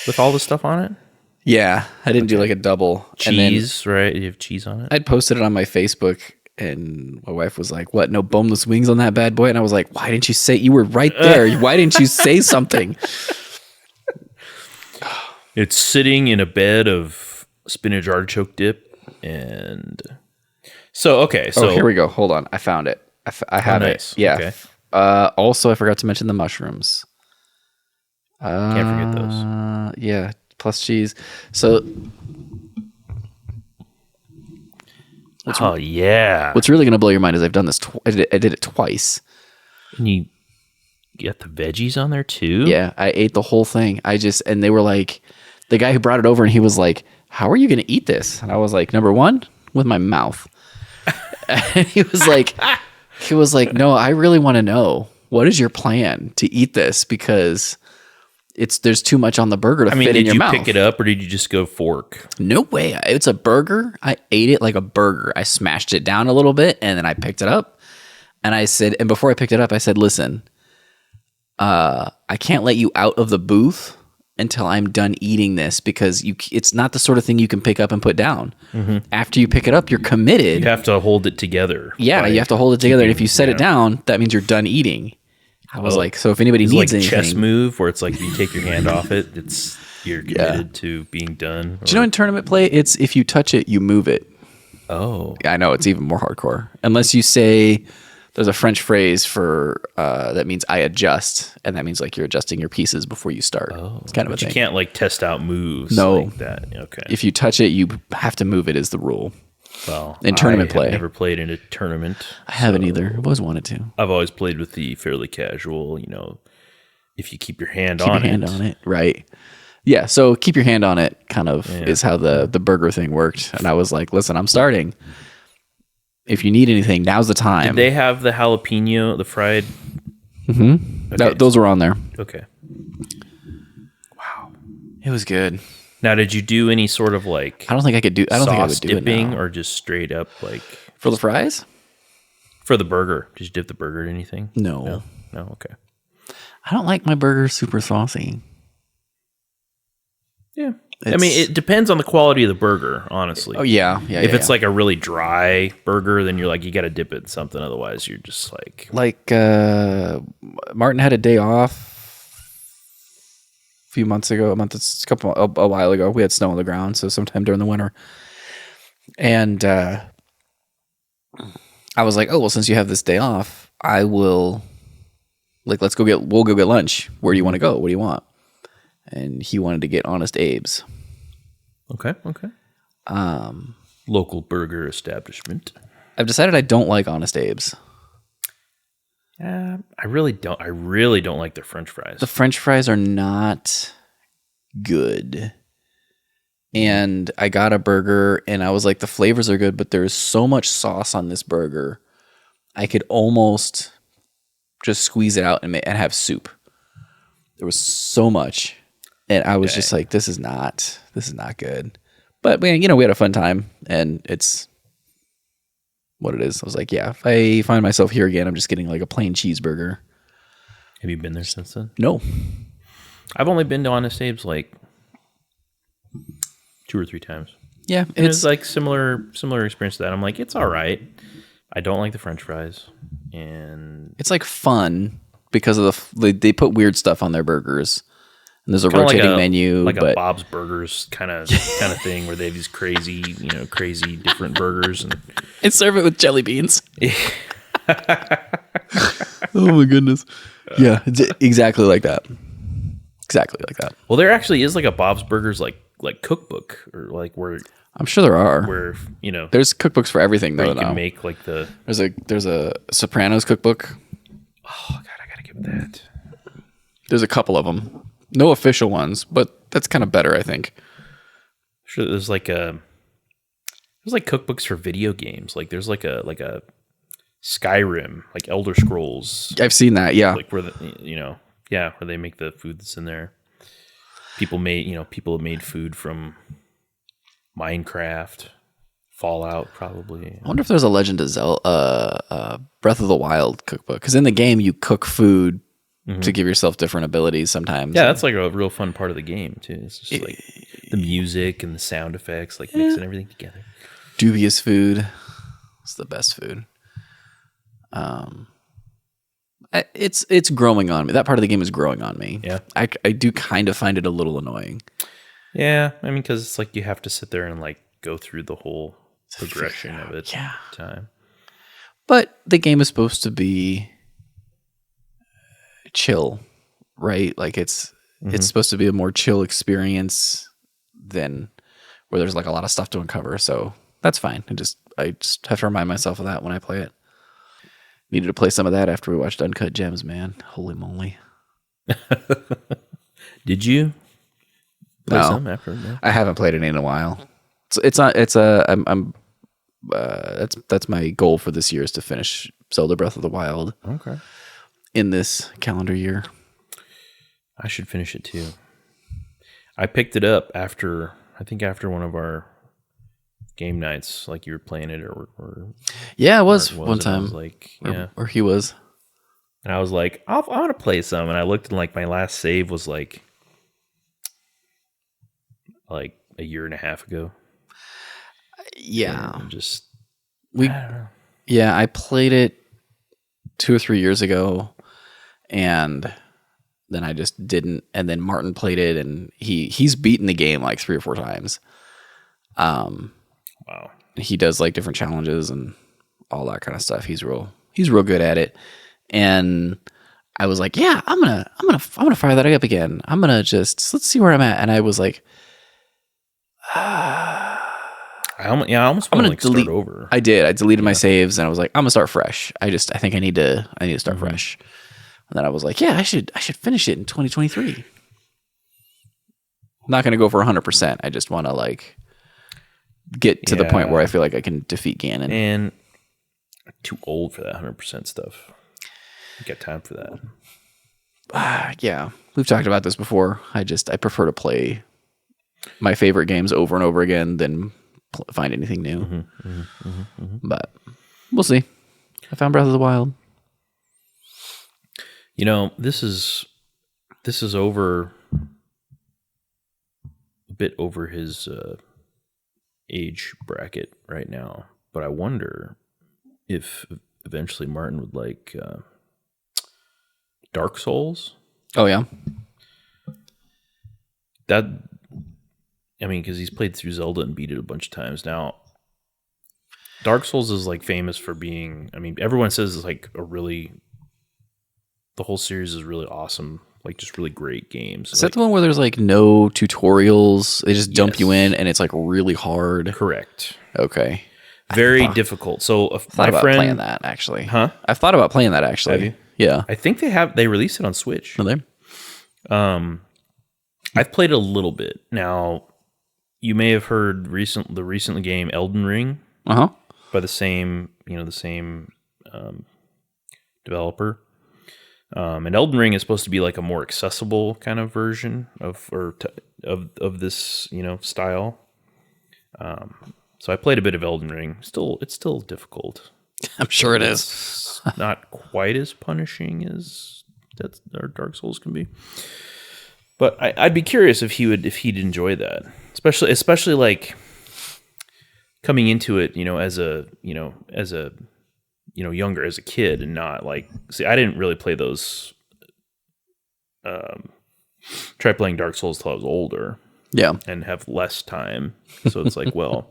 with all the stuff on it? Yeah. I didn't do like a double. Cheese, right? You have cheese on it? I'd posted it on my Facebook and my wife was like, what? No boneless wings on that bad boy? And I was like, why didn't you say, you were right there. Why didn't you say something? It's sitting in a bed of spinach artichoke dip, and so here we go. Hold on, I found it. I have it. Yeah. Okay. Also, I forgot to mention the mushrooms. Can't forget those. Yeah, plus cheese. So, yeah. What's really going to blow your mind is I've done this. I did it twice. And you got the veggies on there too? Yeah, I ate the whole thing. And they were like, the guy who brought it over, and he was like, "How are you going to eat this?" And I was like, "Number one, with my mouth." And he was like, "No, I really want to know, what is your plan to eat this? Because there's too much on the burger to fit in your mouth." Did you pick it up, or did you just go fork? No way. It's a burger. I ate it like a burger. I smashed it down a little bit, and then I picked it up. And I said, and before I picked it up, I said, "Listen, I can't let you out of the booth until I'm done eating this, because it's not the sort of thing you can pick up and put down. Mm-hmm. After you pick it up, you're committed. You have to hold it together. Yeah, you have to hold it together. And if you set it down, that means you're done eating." I was like, so if anybody needs like anything, chess move where it's like you take your hand off it, you're committed to being done. Do you know in tournament play, it's if you touch it, you move it. Oh, I know, it's even more hardcore. Unless you say, there's a French phrase for that means I adjust, and that means like you're adjusting your pieces before you start. Oh, it's kind of a thing. You can't like test out moves like that. Okay. If you touch it, you have to move it is the rule. Well, in tournament play, I've never played in a tournament. I haven't either. I've always wanted to. I've always played with the fairly casual. If you keep your hand on it, right? Yeah. So keep your hand on it. Kind of is how the burger thing worked. And I was like, listen, I'm starting. If you need anything, now's the time. Did they have the jalapeno, the fried? Mm-hmm. Okay. Those were on there. Okay. Wow, it was good. Now, did you do any sort of like? I don't think I could do. I don't think I would do dipping it now. Or just straight up like for the fries. For the burger, did you dip the burger in anything? No. Okay. I don't like my burgers super saucy. Yeah. I mean, it depends on the quality of the burger, honestly. Oh yeah. If it's like a really dry burger, then you're like, you got to dip it in something. Otherwise, you're just like Martin had a day off a few months ago, a while ago. We had snow on the ground, so sometime during the winter. And I was like, oh, well, since you have this day off, I will we'll go get lunch. Where do you want to go? What do you want? And he wanted to get Honest Abe's. Okay. Local burger establishment. I've decided I don't like Honest Abe's. I really don't like their French fries. The French fries are not good. And I got a burger, and I was like, the flavors are good, but there's so much sauce on this burger, I could almost just squeeze it out and have soup. There was so much. And I was just like, this is not good. But we had a fun time, and it's what it is. I was like, yeah, if I find myself here again, I'm just getting like a plain cheeseburger. Have you been there since then? No. I've only been to Honest Abe's like 2 or 3 times. Yeah. It's like similar experience to that. I'm like, it's all right. I don't like the French fries. And it's like fun because of they put weird stuff on their burgers. And there's a rotating menu, like a Bob's Burgers kind of thing, where they have these crazy different burgers and serve it with jelly beans. Oh my goodness! Yeah, it's exactly like that. Exactly like that. Well, there actually is like a Bob's Burgers like cookbook, or like where I'm sure there are. Where there's cookbooks for everything though. You can make like there's a Sopranos cookbook. Oh God, I gotta get that. There's a couple of them. No official ones, but that's kind of better, I think. Sure, there's like cookbooks for video games. Like there's like a Skyrim, like Elder Scrolls. I've seen that, yeah. Like where where they make the food that's in there. People have made food from Minecraft, Fallout, probably. I wonder if there's a Legend of Zelda, Breath of the Wild cookbook, because in the game you cook food. Mm-hmm. To give yourself different abilities sometimes. Yeah, that's like a real fun part of the game too. It's just like the music and the sound effects, like mixing everything together. Dubious food. It's the best food. It's growing on me. That part of the game is growing on me. Yeah. I do kind of find it a little annoying. Yeah, I mean, because it's like you have to sit there and like go through the whole progression of it. Yeah. Time. But the game is supposed to be chill, right? Like it's supposed to be a more chill experience than where there's like a lot of stuff to uncover. So that's fine. I just have to remind myself of that when I play it. Needed to play some of that after we watched Uncut Gems, man. Holy moly. Did you play No, some after? No? I haven't played it in a while. That's my goal for this year is to finish Zelda Breath of the Wild. Okay. In this calendar year. I should finish it too. I picked it up after one of our game nights, like you were playing it or yeah, it was one time. I was like, or he was. And I was like, I want to play some. And I looked and like my last save was like a year and a half ago. Yeah. And just I don't know. Yeah, I played it 2 or 3 years ago, and then I just didn't. And then Martin played it, and he's beaten the game like 3 or 4 times. Wow. He does like different challenges and all that kind of stuff. He's real good at it. And I was like, yeah, I'm gonna fire that up again. Let's see where I'm at. And I was like, I almost want to like start over. I did. I deleted my saves and I was like, I'm gonna start fresh. I think I need to start fresh. And then I was like, yeah, I should finish it in 2023. I'm not gonna go for 100%. I just want to like get to the point where I feel like I can defeat Ganon. And I'm too old for that 100% stuff. You got time for that? Yeah, we've talked about this before. I prefer to play my favorite games over and over again than find anything new. But we'll see. I found Breath of the Wild. You know, this is over a bit over his age bracket right now, but I wonder if eventually Martin would like Dark Souls. Oh yeah, because he's played through Zelda and beat it a bunch of times. Now, Dark Souls is like famous for being. I mean, everyone says it's like the whole series is really awesome. Like just really great games. Is that the one where there's like no tutorials? They just dump you in and it's like really hard. Correct. Okay. Very difficult. So I've thought about playing that actually. Huh? I've thought about playing that actually. Have you? Yeah. I think they released it on Switch. Are they? I've played a little bit. Now, you may have heard the recent game Elden Ring. By the same developer. And Elden Ring is supposed to be like a more accessible kind of version of this, style. So I played a bit of Elden Ring. It's still difficult. I'm sure it is. It's not quite as punishing as Dark Souls can be. But I'd be curious if he'd enjoy that, especially like coming into it, younger as a kid and not like, see, I didn't really play those, try playing Dark Souls till I was older. Yeah. And have less time. So it's like, well,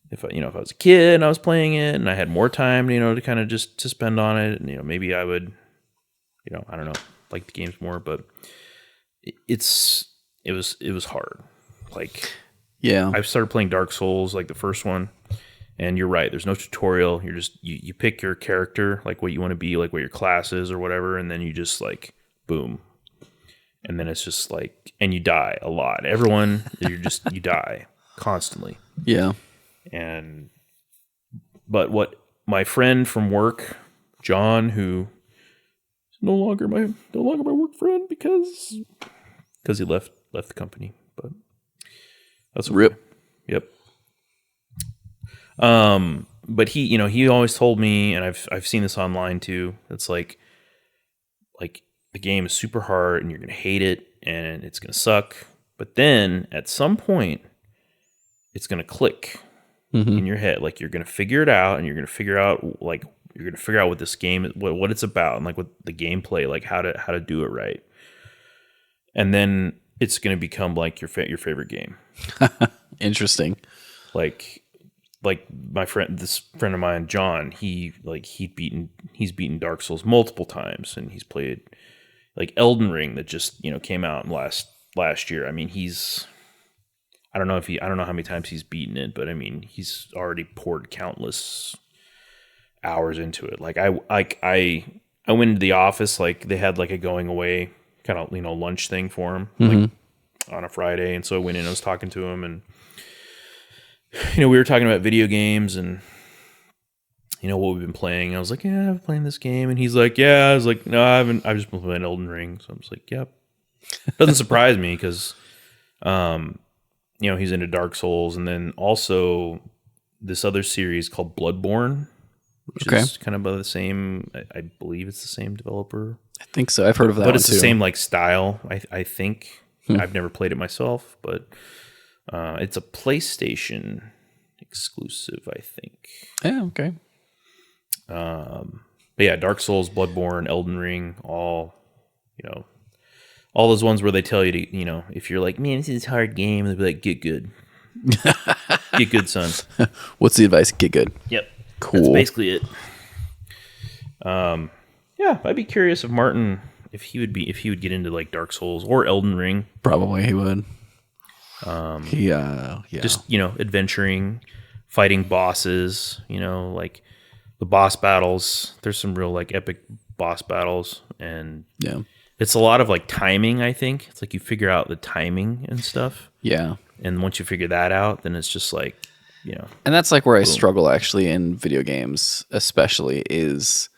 if I was a kid and I was playing it and I had more time, to kind of just to spend on it, and, maybe I would, I don't know, like the games more, but it was hard. Like, yeah, I started playing Dark Souls, like the first one. And you're right. There's no tutorial. You're just you pick your character, like what you want to be, like what your class is or whatever, and then you just like boom, and then it's just like, and you die a lot. Everyone, you die constantly. Yeah. But what my friend from work, John, who is no longer my work friend because he left the company, but that's okay. Rip. Yep. But he always told me, and I've seen this online too. It's like the game is super hard and you're going to hate it and it's going to suck. But then at some point it's going to click in your head. Like you're going to figure it out and you're going to figure out what this game, what it's about and like what the gameplay, like how to do it right. And then it's going to become like your favorite game. Interesting. Like my friend, this friend of mine, John, he's beaten Dark Souls multiple times, and he's played like Elden Ring that just, came out last year. I mean, I don't know how many times he's beaten it, but I mean, he's already poured countless hours into it. Like I went into the office, like they had like a going away kind of, lunch thing for him, like on a Friday. And so I went in, I was talking to him, and we were talking about video games and what we've been playing. I was like, yeah, I've been playing this game. And he's like, yeah. I was like, no, I haven't. I've just been playing Elden Ring. So I'm just like, yep. Doesn't surprise me because, he's into Dark Souls. And then also this other series called Bloodborne, which is kind of by the same, I believe it's the same developer. I think so. I've heard of that, but it's the same like style. I think. I've never played it myself, but it's a PlayStation exclusive, I think. Yeah. Okay. But yeah, Dark Souls, Bloodborne, Elden Ring, all those ones where they tell you to, if you're like, man, this is a hard game, they'll be like, get good. Get good, son. What's the advice? Get good. Yep. Cool. That's basically it. Yeah, I'd be curious if Martin, if he would get into like Dark Souls or Elden Ring. Probably he would. Just, adventuring, fighting bosses, like the boss battles. There's some real like epic boss battles, and it's a lot of like timing, I think. It's like you figure out the timing and stuff. Yeah. And once you figure that out, then it's just like, And that's like where I struggle actually in video games, especially is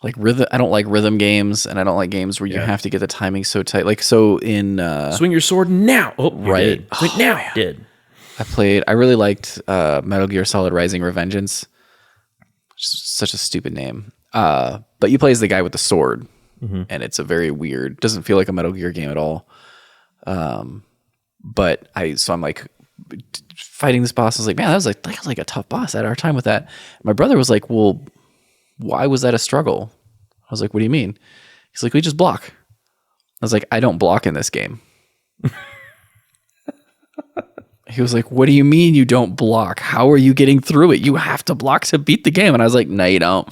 like rhythm. I don't like rhythm games, and I don't like games where you have to get the timing so tight. Like so in swing your sword now. Oh, right. Swing now. Did. I really liked Metal Gear Solid Rising Revengeance. Such a stupid name. But you play as the guy with the sword, and it's a very weird, doesn't feel like a Metal Gear game at all. But I'm like fighting this boss. I was like, man, that was like a tough boss at our time with that. My brother was like, well, why was that a struggle? I was like, what do you mean? He's like, we just block. I was like, I don't block in this game. He was like, what do you mean you don't block? How are you getting through it? You have to block to beat the game. And I was like, no, you don't.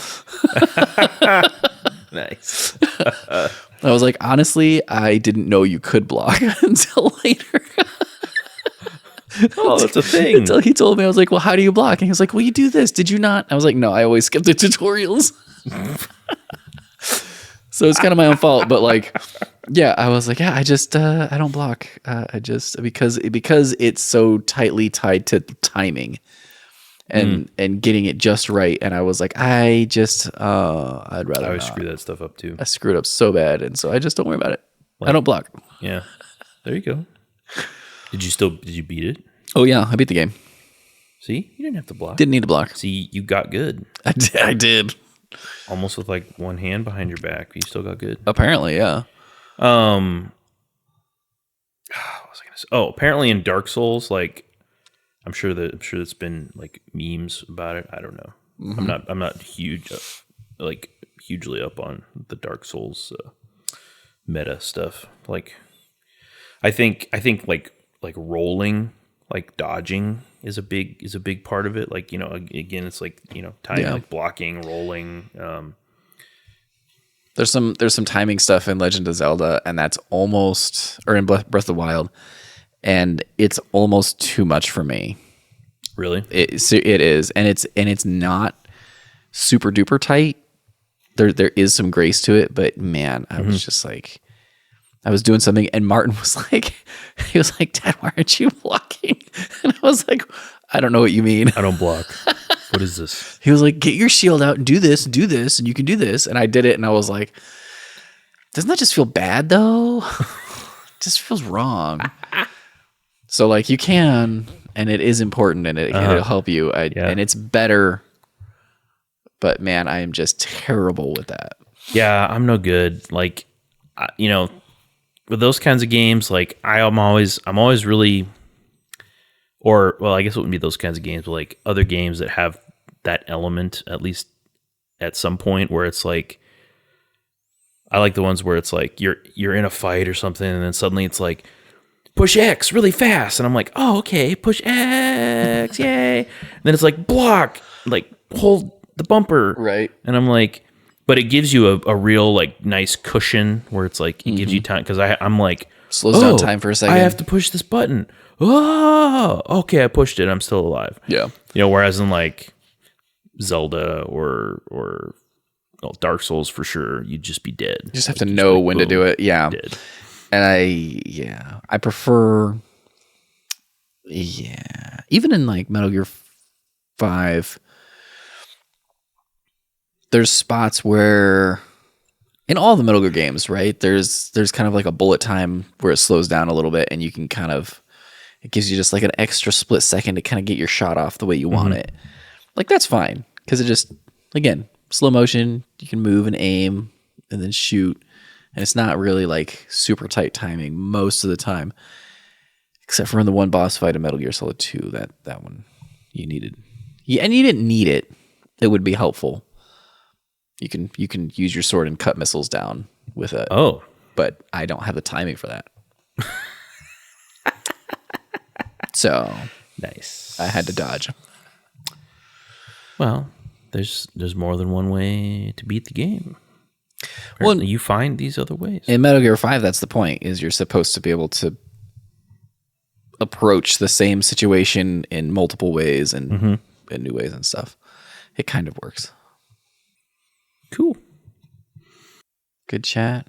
Nice. I was like, honestly, I didn't know you could block until later. Oh, that's a thing. Until he told me, I was like, well, how do you block? And he was like, well, you do this. Did you not? I was like, no, I always skip the tutorials. So it's kind of my own fault. But like, yeah, I was like, yeah, I don't block. Because it's so tightly tied to timing and getting it just right. And I was like, I'd rather I always not. screw that stuff up too. I screwed up so bad. And so I just don't worry about it. I don't block. Yeah. There you go. Did you beat it? Oh yeah, I beat the game. See, you didn't have to block. Didn't need to block. See, you got good. I did. Almost with like one hand behind your back, but you still got good. Apparently, yeah. What was I gonna say? Oh, apparently in Dark Souls, like I'm sure that's been like memes about it. I don't know. I'm not hugely up on the Dark Souls meta stuff. Like, I think like rolling, like dodging is a big part of it. Like, again, it's like, timing, like blocking, rolling. There's some timing stuff in Legend of Zelda, and that's almost, or in Breath of the Wild, and it's almost too much for me. Really? It is, and it's not super duper tight. There is some grace to it, but man, I was just like, I was doing something, and Martin was like, Dad, why aren't you blocking? And I was like, I don't know what you mean. I don't block. What is this? He was like, get your shield out and do this, and you can do this. And I did it, and I was like, doesn't that just feel bad, though? It just feels wrong. So, like, you can, and it is important, and it'll help you. And it's better. But, man, I am just terrible with that. Yeah, I'm no good. Like, with those kinds of games, like I'm always really, or well, I guess it wouldn't be those kinds of games, but like other games that have that element, at least at some point, where it's like, I like the ones where it's like you're in a fight or something, and then suddenly it's like, push X really fast. And I'm like, oh, okay, push X, yay. And then it's like, block, like, hold the bumper. Right. And I'm like, but it gives you a real, like, nice cushion where it's like, it gives you time. Because I'm like, slows down time for a second. I have to push this button. Oh, okay, I pushed it. I'm still alive. Yeah. Whereas in, like, Zelda or well, Dark Souls for sure, you'd just be dead. You just have to know when to do it. Yeah. Dead. And I prefer, even in like Metal Gear 5, there's spots where, in all the Metal Gear games, right, there's kind of like a bullet time where it slows down a little bit and you can kind of, it gives you just like an extra split second to kind of get your shot off the way you want it. Like, that's fine, because it just, again, slow motion, you can move and aim and then shoot. And it's not really like super tight timing most of the time, except for in the one boss fight in Metal Gear Solid 2. That one you needed, and you didn't need it. It would be helpful. You can use your sword and cut missiles down with it. Oh, but I don't have the timing for that. So nice. I had to dodge. Well, there's more than one way to beat the game. Well, you find these other ways. In Metal Gear 5, that's the point, is you're supposed to be able to approach the same situation in multiple ways and in new ways and stuff. It kind of works. Cool. Good chat.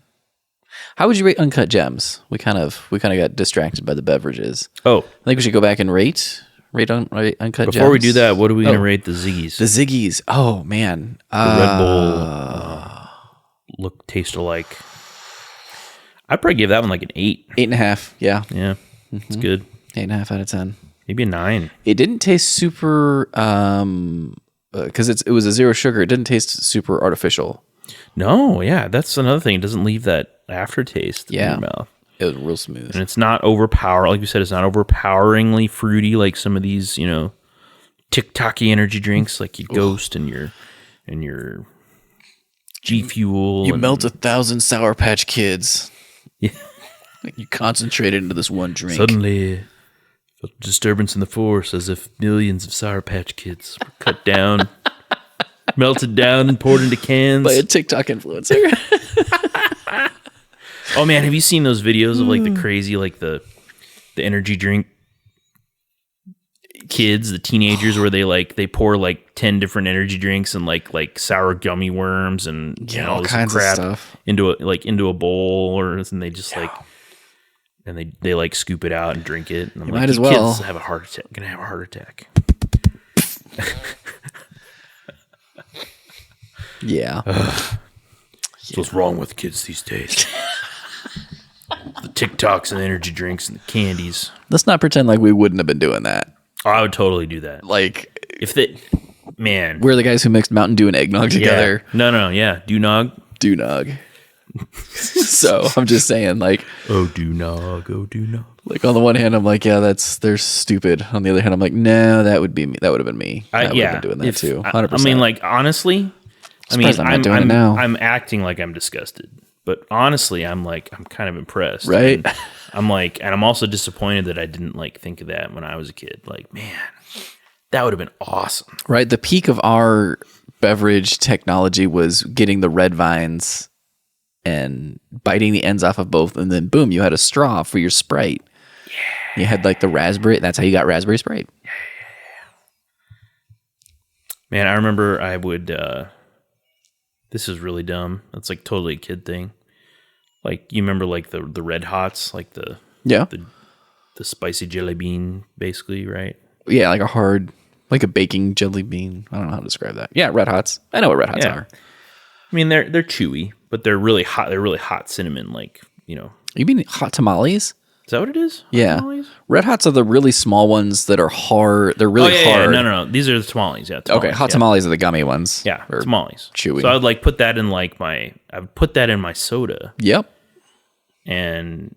How would you rate Uncut Gems? We kind of got distracted by the beverages. Oh. I think we should go back and rate Uncut Gems. Before we do that, what are we going to rate the Ziggies? The Ziggies. Oh, man. The Red Bull taste alike. I'd probably give that one like an 8. 8.5. Yeah. Yeah. It's good. 8.5 out of 10. Maybe a 9. It didn't taste super, because it was a zero sugar. It didn't taste super artificial. No, yeah. That's another thing. It doesn't leave that aftertaste in your mouth. It was real smooth. And it's not overpowering. Like you said, it's not overpoweringly fruity like some of these, TikTok-y energy drinks like your Ghost and your G Fuel. You melt 1,000 Sour Patch Kids. Yeah. You concentrate it into this one drink. Suddenly, a disturbance in the force, as if millions of Sour Patch Kids were cut down, melted down, and poured into cans. By a TikTok influencer. Oh man, have you seen those videos of like the crazy, like the energy drink kids, the teenagers, where they pour like 10 different energy drinks and like sour gummy worms and all this kinds crap of stuff into a bowl, and they just and they like scoop it out and drink it. And I'm might as well. Kids have a heart attack. Gonna have a heart attack. Yeah. That's what's wrong with kids these days. The TikToks and the energy drinks and the candies. Let's not pretend like we wouldn't have been doing that. Oh, I would totally do that. Like, man, we're the guys who mixed Mountain Dew and eggnog together. Yeah. No, yeah. Doonog. So I'm just saying, like, oh, Doonog. Like, on the one hand, I'm like, yeah, they're stupid. On the other hand, I'm like, no, that would be me. That would have been me. I would have been doing that too. 100%. I mean, like, honestly, I'm not doing it now. I'm acting like I'm disgusted, but honestly, I'm kind of impressed. Right. And I'm also disappointed that I didn't like think of that when I was a kid. Like, man, that would have been awesome. Right. The peak of our beverage technology was getting the red vines and biting the ends off of both, and then boom, you had a straw for your Sprite. Yeah. You had like the raspberry. That's how you got raspberry Sprite. Yeah. Man, I remember I would. This is really dumb. That's like totally a kid thing. Like, you remember like the Red Hots, like the spicy jelly bean, basically, right? Yeah, like a baking jelly bean. I don't know how to describe that. Yeah, Red Hots. I know what Red Hots are. I mean, they're chewy, but they're really hot. They're really hot cinnamon, like, You mean hot tamales? Is that what it is? Yeah. Tamales? Red Hots are the really small ones that are hard. They're really hard. Yeah. No. These are the tamales. Yeah. Tamales, okay. Hot tamales are the gummy ones. Yeah. Tamales. Chewy. So I would like put that in I would put that in my soda. Yep. And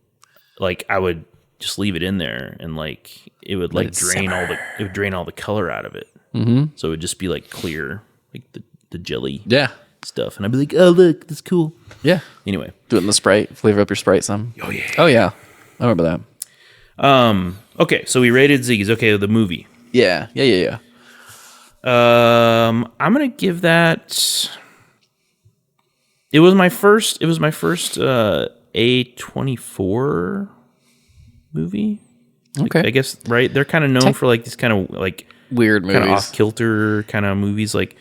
like, I would just leave it in there, and like, it would like drain all the color out of it. Mm-hmm. So it would just be like clear, like the jelly. Yeah. Stuff. And I'd be like, oh, look, that's cool. Yeah. Anyway. Do it in the Sprite. Flavor up your Sprite some. Oh, yeah. Oh, yeah. I remember that. Okay, so we rated Ziggy's. Okay, the movie. Yeah. I'm gonna give that. It was my first A24 movie. Okay. I guess, right? They're kind of known for like these kind of like weird movies, kind of off kilter kind of movies, like,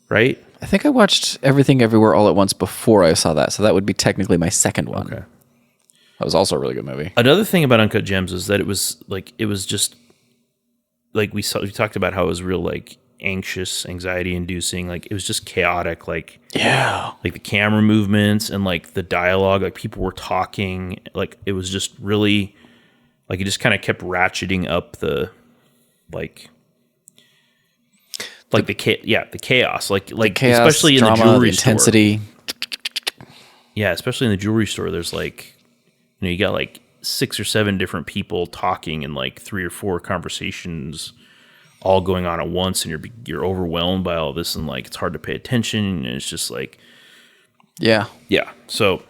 right? I think I watched Everything Everywhere All at Once before I saw that, so that would be technically my second one. Okay. That was also a really good movie. Another thing about Uncut Gems is that it was just like we talked about how it was real like anxious, anxiety inducing, like it was just chaotic, like like the camera movements and like the dialogue, like people were talking, like it was just really like it just kind of kept ratcheting up the the chaos, like the chaos, especially drama, in the jewelry store. Intensity. Yeah, especially in the jewelry store, there's like, you know, you got like 6 or 7 different people talking and like 3 or 4 conversations all going on at once, and you're overwhelmed by all this, and like it's hard to pay attention, and it's just like yeah. So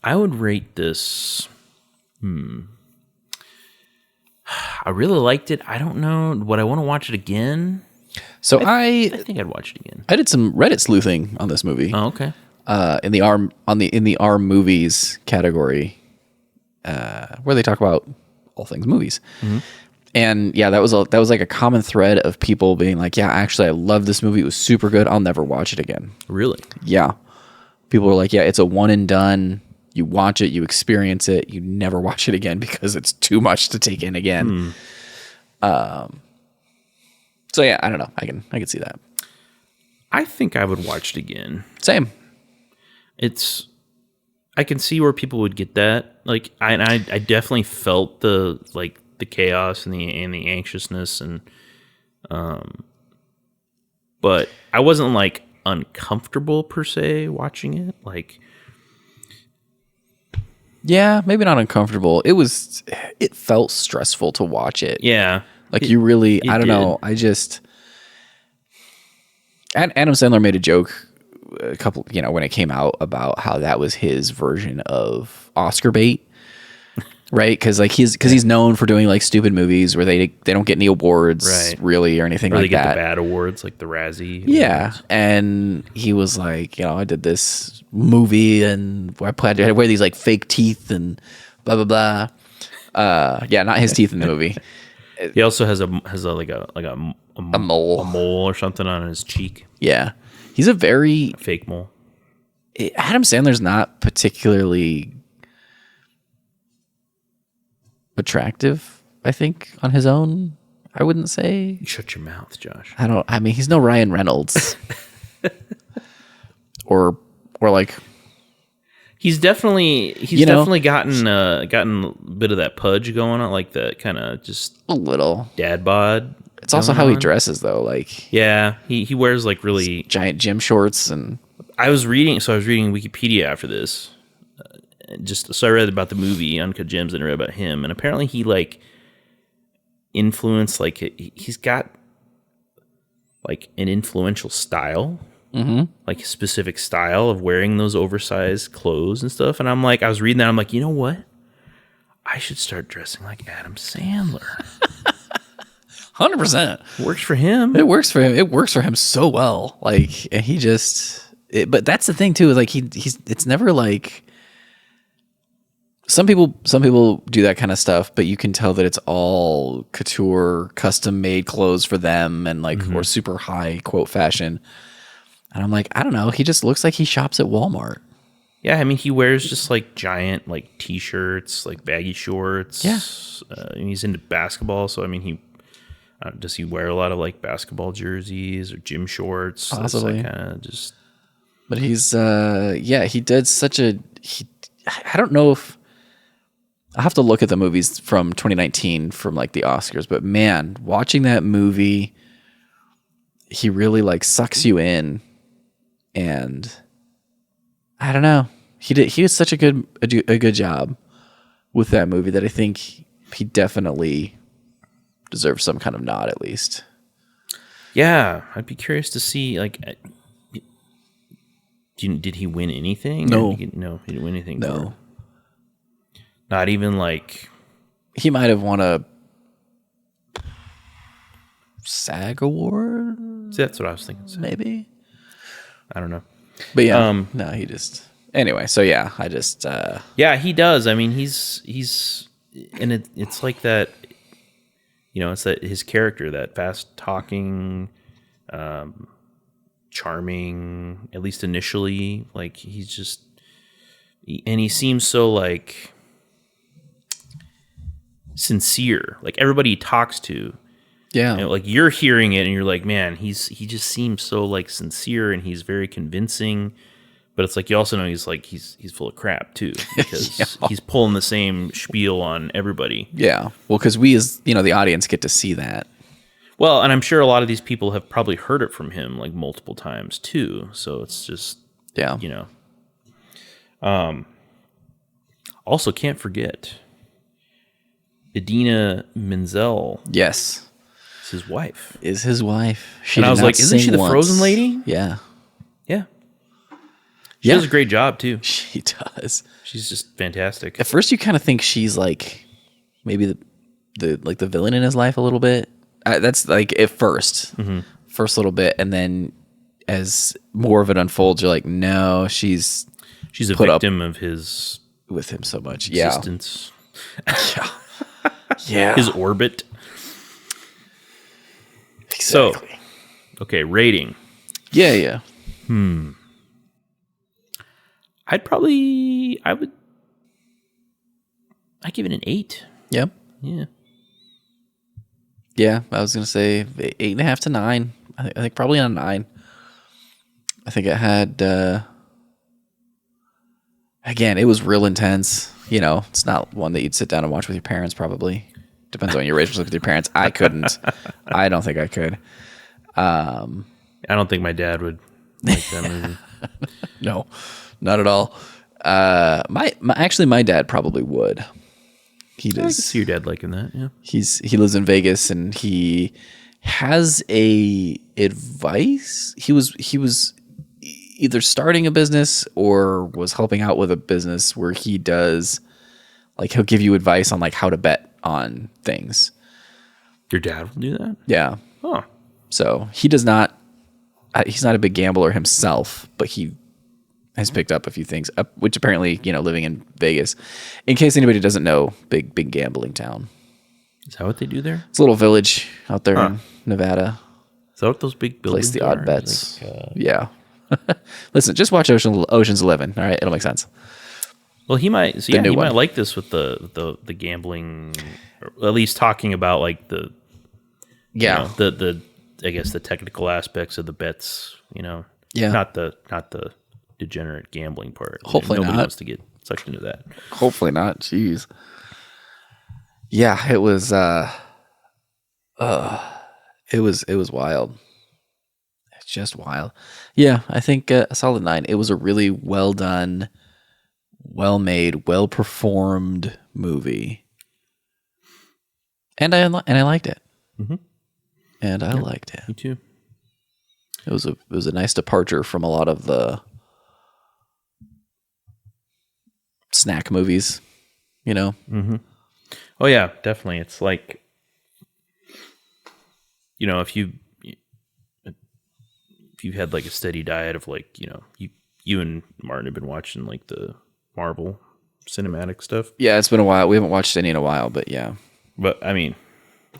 I would rate this. I really liked it. I don't know. Would I want to watch it again? So I think I'd watch it again. I did some Reddit sleuthing on this movie. Oh, okay. In the R movies category, where they talk about all things movies. Mm-hmm. And yeah, that was like a common thread of people being like, yeah, actually I love this movie. It was super good. I'll never watch it again. Really? Yeah. People were like, yeah, it's a one and done. You watch it, you experience it, you never watch it again because it's too much to take in again. So yeah, I don't know. I can see that. I think I would watch it again. Same. I can see where people would get that. Like I definitely felt the chaos and the anxiousness, and but I wasn't like uncomfortable per se watching it. Like, yeah, maybe not uncomfortable. It felt stressful to watch it. Yeah. Like I don't know. Adam Sandler made a joke a couple, when it came out about how that was his version of Oscar bait. Right, because he's known for doing like stupid movies where they don't get any awards really or anything like that. Or they get the bad awards like the Razzie. Yeah, awards. And he was like, I did this movie and I had to wear these like fake teeth and blah blah blah. Yeah, not his teeth in the movie. He also has a mole or something on his cheek. Yeah, he's a fake mole. Adam Sandler's not particularly attractive, I think, on his own. I wouldn't say. You shut your mouth, Josh. He's no Ryan Reynolds. or like he's definitely gotten a bit of that pudge going on, like the kind of just a little dad bod. It's also how he dresses though, like yeah, he wears like really giant gym shorts. And I was reading Wikipedia after this. So I read about the movie Uncut Gems and I read about him, and apparently he like influenced, like he's got like an influential style, like a specific style of wearing those oversized clothes and stuff. And I was reading that, I'm like, you know what? I should start dressing like Adam Sandler. 100%. Works for him. It works for him. It works for him so well. Like he just. But that's the thing too. Is like he's. It's never like. Some people do that kind of stuff, but you can tell that it's all couture, custom made clothes for them, and like or super high quote fashion. And I'm like, I don't know. He just looks like he shops at Walmart. Yeah, I mean, he wears just like giant like t-shirts, like baggy shorts. Yeah, and he's into basketball, so I mean, does he wear a lot of like basketball jerseys or gym shorts? Possibly, kind of just. But he's he did such a I don't know if. I'll have to look at the movies from 2019 from like the Oscars, but man, watching that movie, he really like sucks you in, and I don't know. He did such a good job with that movie that I think he definitely deserves some kind of nod at least. Yeah, I'd be curious to see like. Did he win anything? No, he didn't win anything. No. Not even like he might have won a SAG award. That's what I was thinking. Maybe. I don't know. But yeah, no, he just anyway. So yeah, I just yeah, he does. I mean, he's and it's like that. It's that his character, that fast talking, charming, at least initially. Like he's just, and he seems so like sincere. Like everybody he talks to. yeah, Like you're hearing it and you're like, man, he just seems so like sincere and he's very convincing. But it's like you also know he's full of crap too, because he's pulling the same spiel on everybody. Yeah. Well, because we as the audience get to see that. Well, and I'm sure a lot of these people have probably heard it from him like multiple times too. So it's just Also, can't forget Idina Menzel. Yes. Is his wife. She and I was like, isn't she the Frozen lady? Yeah. Yeah. She does a great job too. She does. She's just fantastic. At first, you kind of think she's like maybe the villain in his life a little bit. That's like at first little bit, and then as more of it unfolds, you're like, no, she's a victim of his with him so much existence. Yeah. Yeah. His orbit. Exactly. So, okay, rating. Yeah. I'd give it an 8. Yep. Yeah. Yeah, I was gonna say 8.5 to 9. I think probably on 9. I think it had. Again, it was real intense. It's not one that you'd sit down and watch with your parents. Probably depends on your relationship with your parents. I couldn't. I don't think I could. I don't think my dad would like that movie. No, not at all. My dad probably would. He does. I can see your dad liking that. Yeah. He lives in Vegas and he has a advice. He was either starting a business or was helping out with a business where he does he'll give you advice on how to bet on things. Your dad will do that? Yeah. Oh. So he does not. He's not a big gambler himself, but he has picked up a few things, which apparently, living in Vegas, in case anybody doesn't know, big gambling town. Is that what they do there? It's a little village out there in Nevada. Is that what those big buildings place the odd bets. Yeah. Listen, just watch Ocean's 11. All right, it'll make sense. Well, he might. So he might like this with the gambling, or at least talking about the the I guess the technical aspects of the bets. Yeah. Not the degenerate gambling part. Hopefully nobody not. wants to get sucked into that. Hopefully not. Jeez. Yeah, it was. It was wild. It's just wild. Yeah, I think a solid 9. It was a really well done, well made, well performed movie, and I liked it. Mm-hmm. And I liked it. Me too. It was a nice departure from a lot of the snack movies, Mm-hmm. Oh yeah, definitely. It's like, if you've had a steady diet of you and Martin have been watching the Marvel cinematic stuff. Yeah, it's been a while. We haven't watched any in a while, but yeah. But I mean,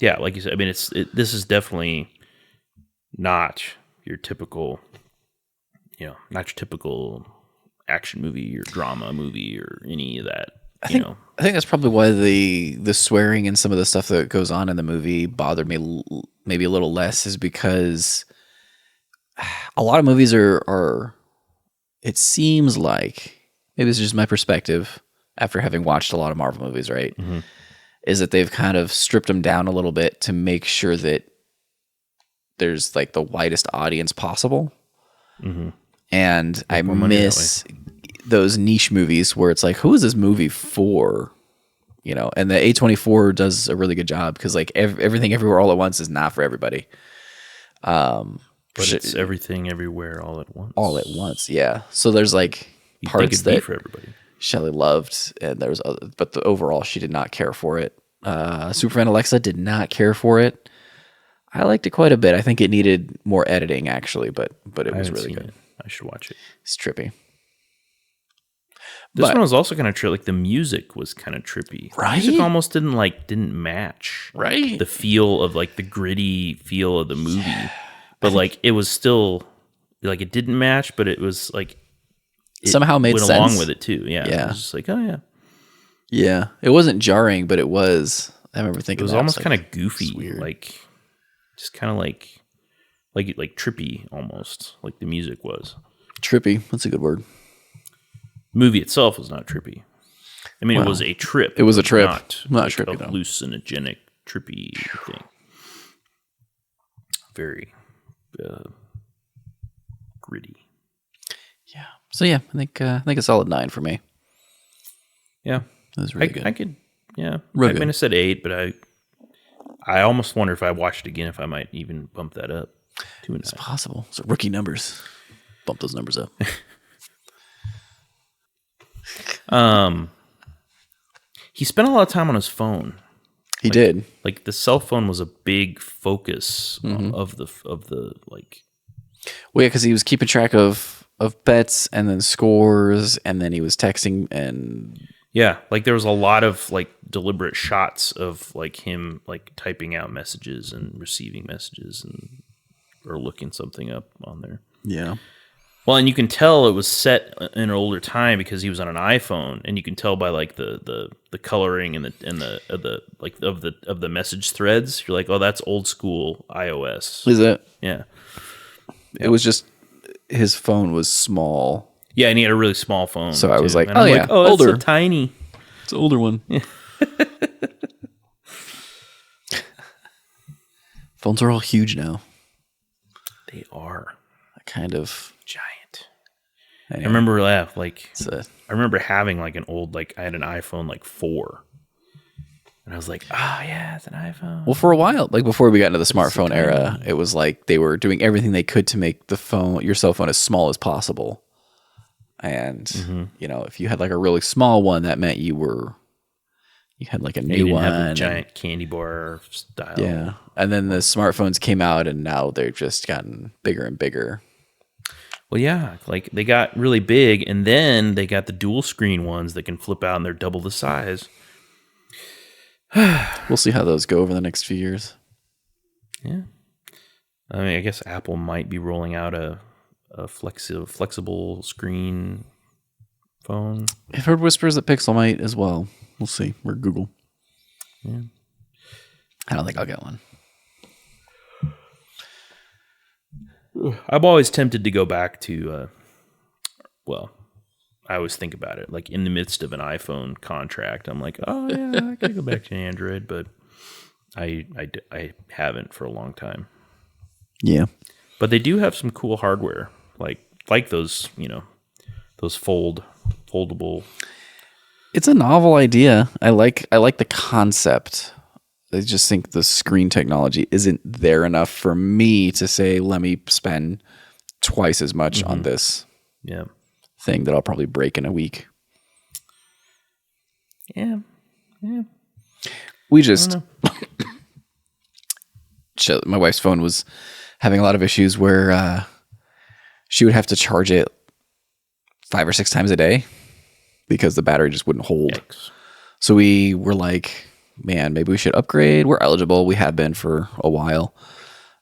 yeah, like you said, I mean, this is definitely not your typical, not your typical action movie or drama movie or any of that. I think that's probably why the swearing and some of the stuff that goes on in the movie bothered me maybe a little less, is because a lot of movies are it seems like, maybe it's just my perspective after having watched a lot of Marvel movies, right? Mm-hmm. Is that they've kind of stripped them down a little bit to make sure that there's the widest audience possible. Mm-hmm. And I miss those niche movies where it's who is this movie for? And the A24 does a really good job because everything everywhere all at once is not for everybody. But it's everything everywhere all at once. All at once, yeah. So there's parts it'd that be for everybody. Shelley loved, and there was other, but overall she did not care for it. Superfan Alexa did not care for it. I liked it quite a bit. I think it needed more editing actually, but it was really good. I should watch it. It's trippy. This one was also kind of trippy. Like the music was kind of trippy. Right? The music almost didn't match. Right. The feel of like the gritty feel of the movie. But like it was still like it didn't match, but it was like it somehow made went sense along with it too. Yeah. Yeah. It was just like, oh yeah. Yeah. It wasn't jarring, but it was. I remember thinking it was almost kind of goofy. Weird. Like just kind of like trippy almost, like the music was. Trippy. That's a good word. Movie itself was not trippy. I mean, it was a trip. It was a trip. Not like trippy, a hallucinogenic, trippy thing. Very gritty. Yeah. So yeah, I think a solid 9 for me. Yeah, that was really good. I could. Yeah, Real I good. mean, I said 8, but I almost wonder if I watched it again, if I might even bump that up to a 9. It's possible. So rookie numbers. Bump those numbers up. He spent a lot of time on his phone. He did. Like the cell phone was a big focus of the like. Well, yeah, because he was keeping track of bets and then scores, and then he was texting and yeah, like there was a lot of like deliberate shots of like him like typing out messages and receiving messages and or looking something up on there. yeah. Well, and you can tell it was set in an older time because he was on an iPhone, and you can tell by like the coloring and the message threads. You're like, oh, that's old school iOS. Is it? Yeah. It was just his phone was small. Yeah, and he had a really small phone. So I was like, and oh I'm yeah, like, oh, older. it's so tiny. It's an older one. Phones are all huge now. They are Kind of giant. anyway, I remember I remember having like an old I had an iPhone like 4. And I was like, oh yeah, it's an iPhone. well, for a while, like before we got into the smartphone era, it was like they were doing everything they could to make your cell phone as small as possible. And you know, if you had like a really small one, that meant you had like a new one, have the giant candy bar style. Yeah, and then the smartphones came out, and now they've just gotten bigger and bigger. Well, yeah, like they got really big, and then they got the dual screen ones that can flip out, and they're double the size. We'll see how those go over the next few years. Yeah, I mean, I guess Apple might be rolling out a flexible screen phone. I've heard whispers that Pixel might as well. We'll see. We're Google. Yeah, I don't think I'll get one. I'm always tempted to go back to, I always think about it, like in the midst of an iPhone contract, I'm like, oh yeah, I could go back to Android, but I haven't for a long time. Yeah. But they do have some cool hardware, like those, those foldable. It's a novel idea. I like the concept. I just think the screen technology isn't there enough for me to say, let me spend twice as much on this thing that I'll probably break in a week. Yeah. We just, my wife's phone was having a lot of issues where she would have to charge it 5 or 6 times a day because the battery just wouldn't hold. Yikes. So we were like, man, maybe we should upgrade. We're eligible. We have been for a while.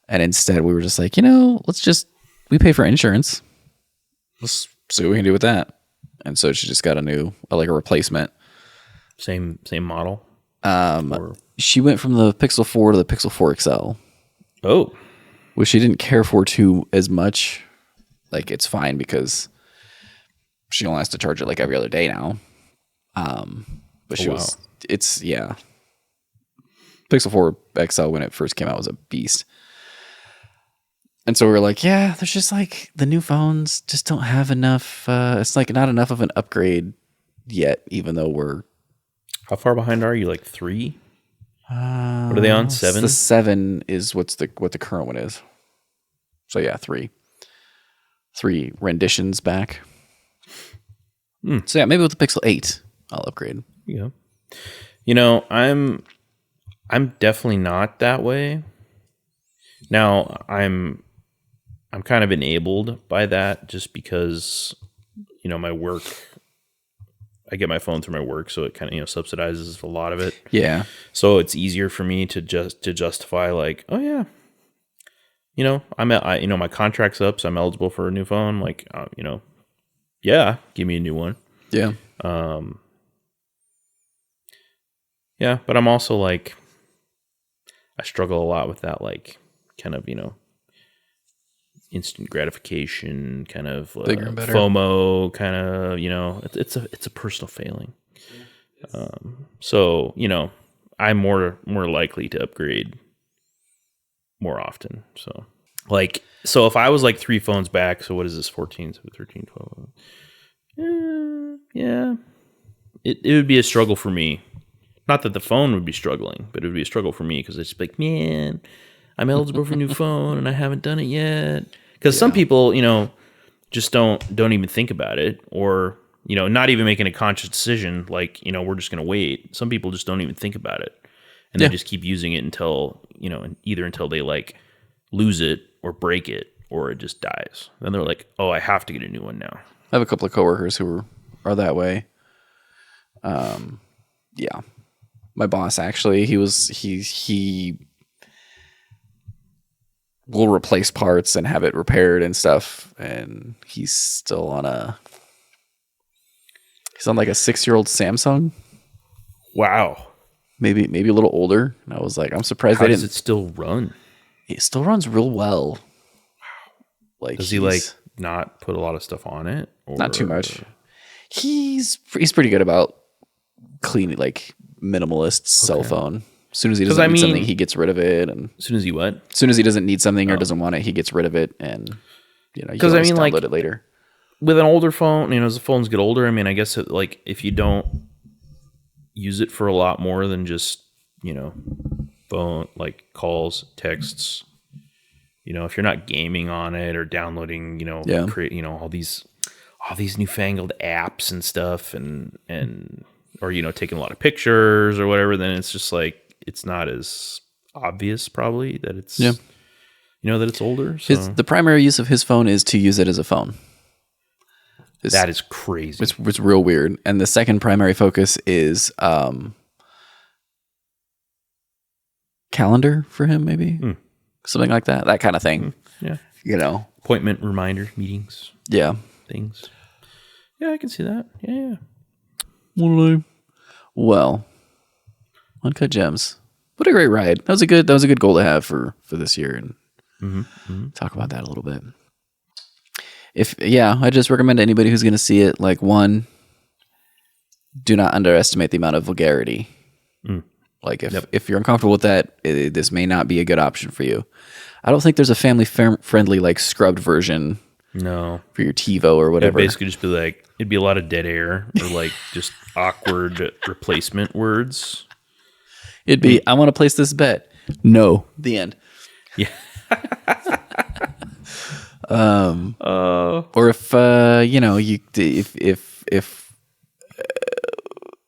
And instead we were just like, we pay for insurance. Let's see what we can do with that. And so she just got a replacement. Same model. She went from the Pixel 4 to the Pixel 4 XL. Oh. Which she didn't care for too as much. Like, it's fine because she only has to charge it like every other day now. But Pixel 4 XL when it first came out was a beast. And so we were like, yeah, there's just like the new phones just don't have enough. It's like not enough of an upgrade yet, even though we're. How far behind are you? Like 3? What are they on? 7? The 7 is what the current one is. So yeah, 3 renditions back. So yeah, maybe with the Pixel 8, I'll upgrade. Yeah. I'm definitely not that way. Now I'm kind of enabled by that just because, my work, I get my phone through my work, so it kind of, subsidizes a lot of it. Yeah. So it's easier for me to justify like, oh yeah, my contract's up, so I'm eligible for a new phone. Like, yeah, give me a new one. Yeah. Yeah, but I'm also like, I struggle a lot with that, like, kind of, instant gratification, kind of bigger and better. FOMO, kind of, it's a personal failing. So, I'm more likely to upgrade more often. So, if I was like 3 phones back, so what is this, 14, so 13, 12? Yeah, it would be a struggle for me. Not that the phone would be struggling, but it would be a struggle for me because it's just like, man, I'm eligible for a new phone and I haven't done it yet. Because some people, just don't even think about it, or not even making a conscious decision. Like, we're just gonna wait. Some people just don't even think about it, and they just keep using it until either until they like lose it or break it, or it just dies. Then they're like, oh, I have to get a new one now. I have a couple of coworkers who are that way. Yeah. My boss, actually, he will replace parts and have it repaired and stuff. And he's still on like a 6-year-old Samsung. Wow. Maybe a little older. And I was like, I'm surprised How they does didn't. it still run? It still runs real well. Wow. Like, does he like not put a lot of stuff on it? Or? Not too much. He's pretty good about cleaning, like minimalist cell phone. As soon as he doesn't need something, he gets rid of it. And as soon as he what? As soon as he doesn't need something or doesn't want it, he gets rid of it, and you can always download it later. With an older phone, as the phones get older, I guess if you don't use it for a lot more than just phone, like calls, texts, if you're not gaming on it or downloading, create, all these newfangled apps and stuff, and or taking a lot of pictures or whatever, then it's just like it's not as obvious probably that it's that it's older. So. The primary use of his phone is to use it as a phone. That is crazy. It's real weird. And the second primary focus is calendar for him, maybe something like that kind of thing. Yeah, appointment reminders, meetings. Yeah, things. Yeah, I can see that. Yeah. Well, Uncut Gems. What a great ride. That was a good goal to have for this year, and talk about that a little bit. I just recommend to anybody who's going to see it, like, one, do not underestimate the amount of vulgarity. Like, if you're uncomfortable with that, this may not be a good option for you. I don't think there's a family friendly, like, scrubbed version. No, for your TiVo or whatever. It'd basically just be like, it'd be a lot of dead air or like just awkward replacement words. It'd be, I want to place this bet. No. The end. Yeah. Or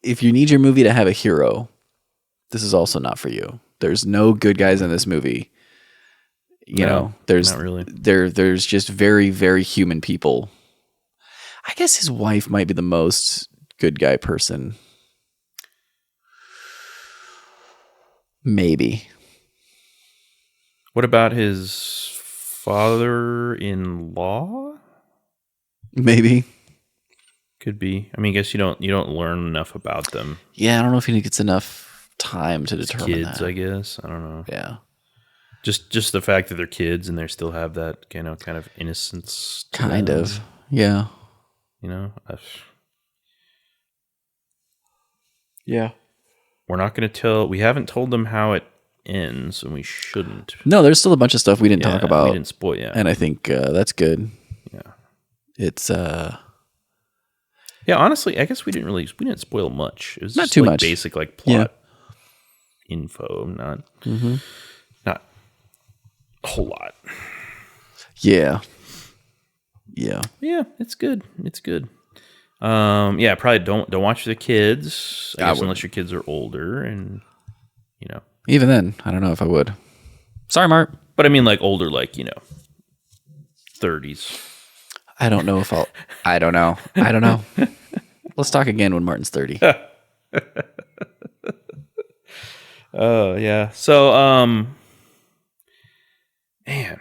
if you need your movie to have a hero, this is also not for you. There's no good guys in this movie. There's not really. There's just very, very human people. I guess his wife might be the most good guy person. Maybe. What about his father-in-law? Maybe. Could be. I guess you don't learn enough about them. Yeah, I don't know if he gets enough time to determine kids, that. I guess. I don't know. Yeah. Just the fact that they're kids and they still have that kind of innocence. Kind of. Yeah. Yeah. We're not going to tell. We haven't told them how it ends, and we shouldn't. No, there's still a bunch of stuff we didn't talk about. We didn't spoil. Yeah. And I think that's good. Yeah. It's Yeah, honestly, I guess we didn't spoil much. It was not just too like much. Basic like plot info, not a whole lot. Yeah. Yeah, it's good. It's good. Yeah, probably don't watch the kids. I guess wouldn't. unless your kids are older, and Even then, I don't know if I would. Sorry, Mark. But I mean, like older, like 30s. I don't know if I'll. I don't know. Let's talk again when Martin's 30. Oh yeah. So man,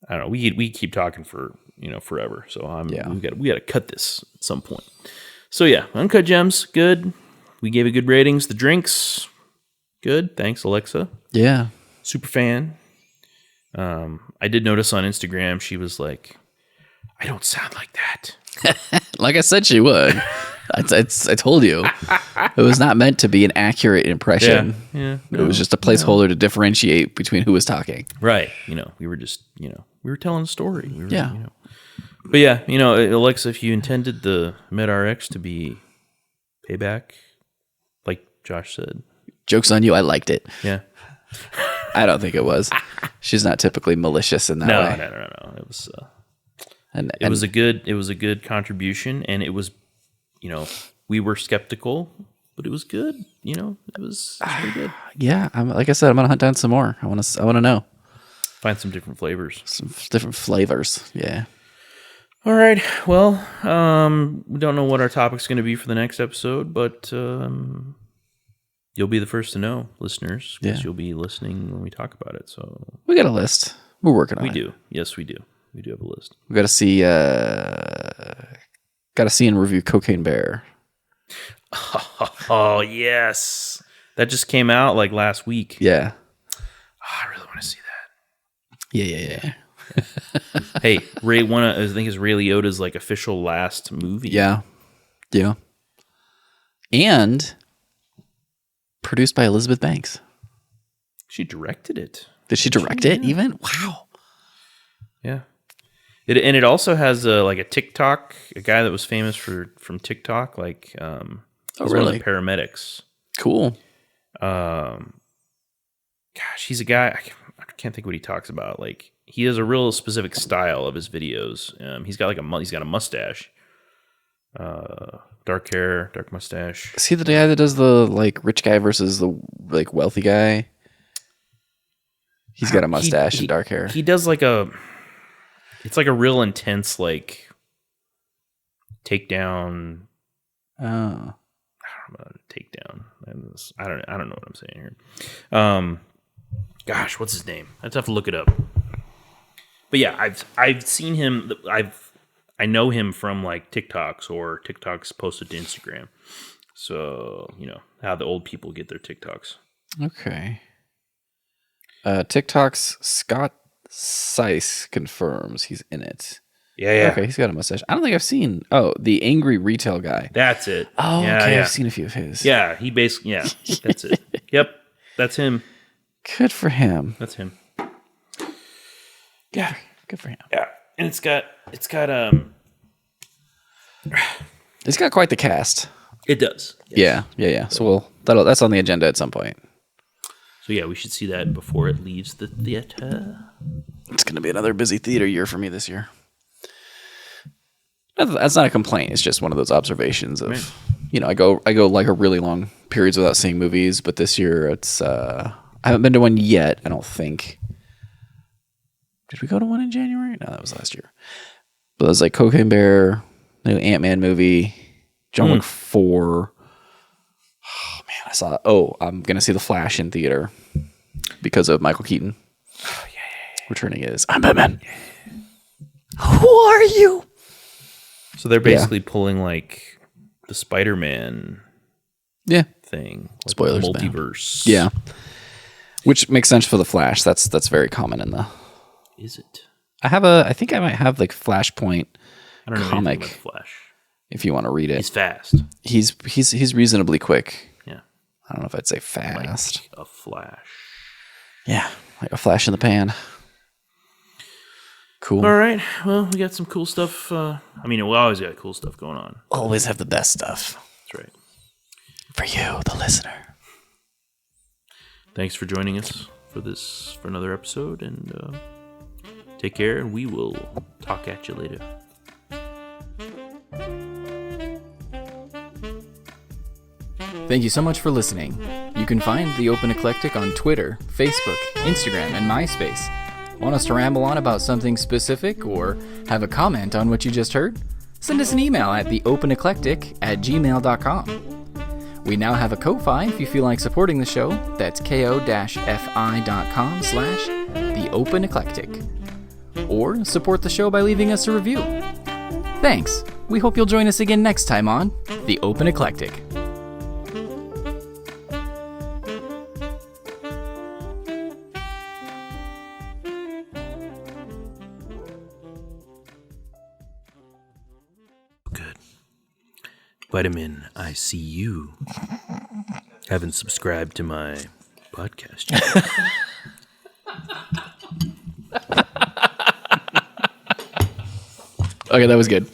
I don't know. We keep talking for forever. So we got to cut this at some point. So yeah, Uncut Gems, good. We gave it good ratings. The drinks, good. Thanks, Alexa. Yeah. Super fan. I did notice on Instagram she was like, I don't sound like that. Like I said, she would. I told you. It was not meant to be an accurate impression. Yeah. It was just a placeholder to differentiate between who was talking. Right. We were just, we were telling a story. Yeah. But yeah, Alexa, if you intended the MedRx to be payback, like Josh said. Joke's on you. I liked it. Yeah. I don't think it was. She's not typically malicious in that way. No. It was It was a good contribution, and it was, we were skeptical, but it was good. It was pretty good. Yeah, like I said, I'm gonna hunt down some more. I want to know. Find some different flavors. Some different flavors. Yeah. All right. Well, we don't know what our topic's going to be for the next episode, but you'll be the first to know, listeners, because you'll be listening when we talk about it. So we got a list. We're working on it. We do. Yes, we do. We do have a list. We got to see. Got to see and review Cocaine Bear. Oh yes, that just came out like last week. Yeah. Oh, I really want to see that. Yeah. Hey, I think it's Ray Liotta's like official last movie. Yeah. And produced by Elizabeth Banks. She directed it. Did she direct it even? Wow. Yeah. It also has a TikTok, a guy that was famous from TikTok, like he's one of the paramedics. Cool. Gosh, he's a guy, I can't think what he talks about. Like he has a real specific style of his videos. He's got a mustache. Dark hair, dark mustache. Is he the guy that does the rich guy versus the wealthy guy? He's got a mustache and dark hair. He does it's like a real intense takedown. Oh, I don't know about a takedown. I don't know what I'm saying here. Gosh, what's his name? I'd have to look it up. But yeah, I've seen him. I know him from TikToks or TikToks posted to Instagram. So how the old people get their TikToks. Okay. TikTok's Scott Seiss confirms he's in it. Yeah. Okay, he's got a mustache. I don't think I've seen. Oh, the angry retail guy. That's it. Oh, yeah, okay. Yeah. I've seen a few of his. Yeah, he basically. Yeah, that's it. Yep, that's him. Good for him. That's him. Yeah, good for him. Yeah, and it's got. It's got quite the cast. It does. Yes. Yeah. So that's on the agenda at some point. So yeah, we should see that before it leaves the theater. It's going to be another busy theater year for me this year. That's not a complaint. It's just one of those observations of, right. I go a really long periods without seeing movies, but this year it's I haven't been to one yet. I don't think. Did we go to one in January? No, that was last year. But it was Cocaine Bear, new Ant-Man movie, John Wick 4. Oh man, I'm gonna see The Flash in theater because of Michael Keaton. Oh yeah. Returning as I'm Batman. Who are you? So they're basically pulling the Spider-Man thing. Spoilers. Multiverse. Yeah. Which makes sense for The Flash. That's very common in the. Is it? I think I might have Flashpoint I don't know comic about the Flash. if you want to read it. He's fast. He's reasonably quick. Yeah. I don't know if I'd say fast. Like a flash. Yeah, like a flash in the pan. Cool. All right. Well, we got some cool stuff. We always got cool stuff going on. Always have the best stuff. That's right. For you, the listener. Thanks for joining us for another episode, and take care, and we will talk at you later. Thank you so much for listening. You can find The Open Eclectic on Twitter, Facebook, Instagram, and MySpace. Want us to ramble on about something specific or have a comment on what you just heard? Send us an email at theopeneclectic@gmail.com. We now have a Ko-Fi if you feel like supporting the show. That's ko-fi.com/theopeneclectic. Or support the show by leaving us a review. Thanks. We hope you'll join us again next time on The Open Eclectic. Good. Vitamin, I see you. Haven't subscribed to my podcast yet. Okay, that was good.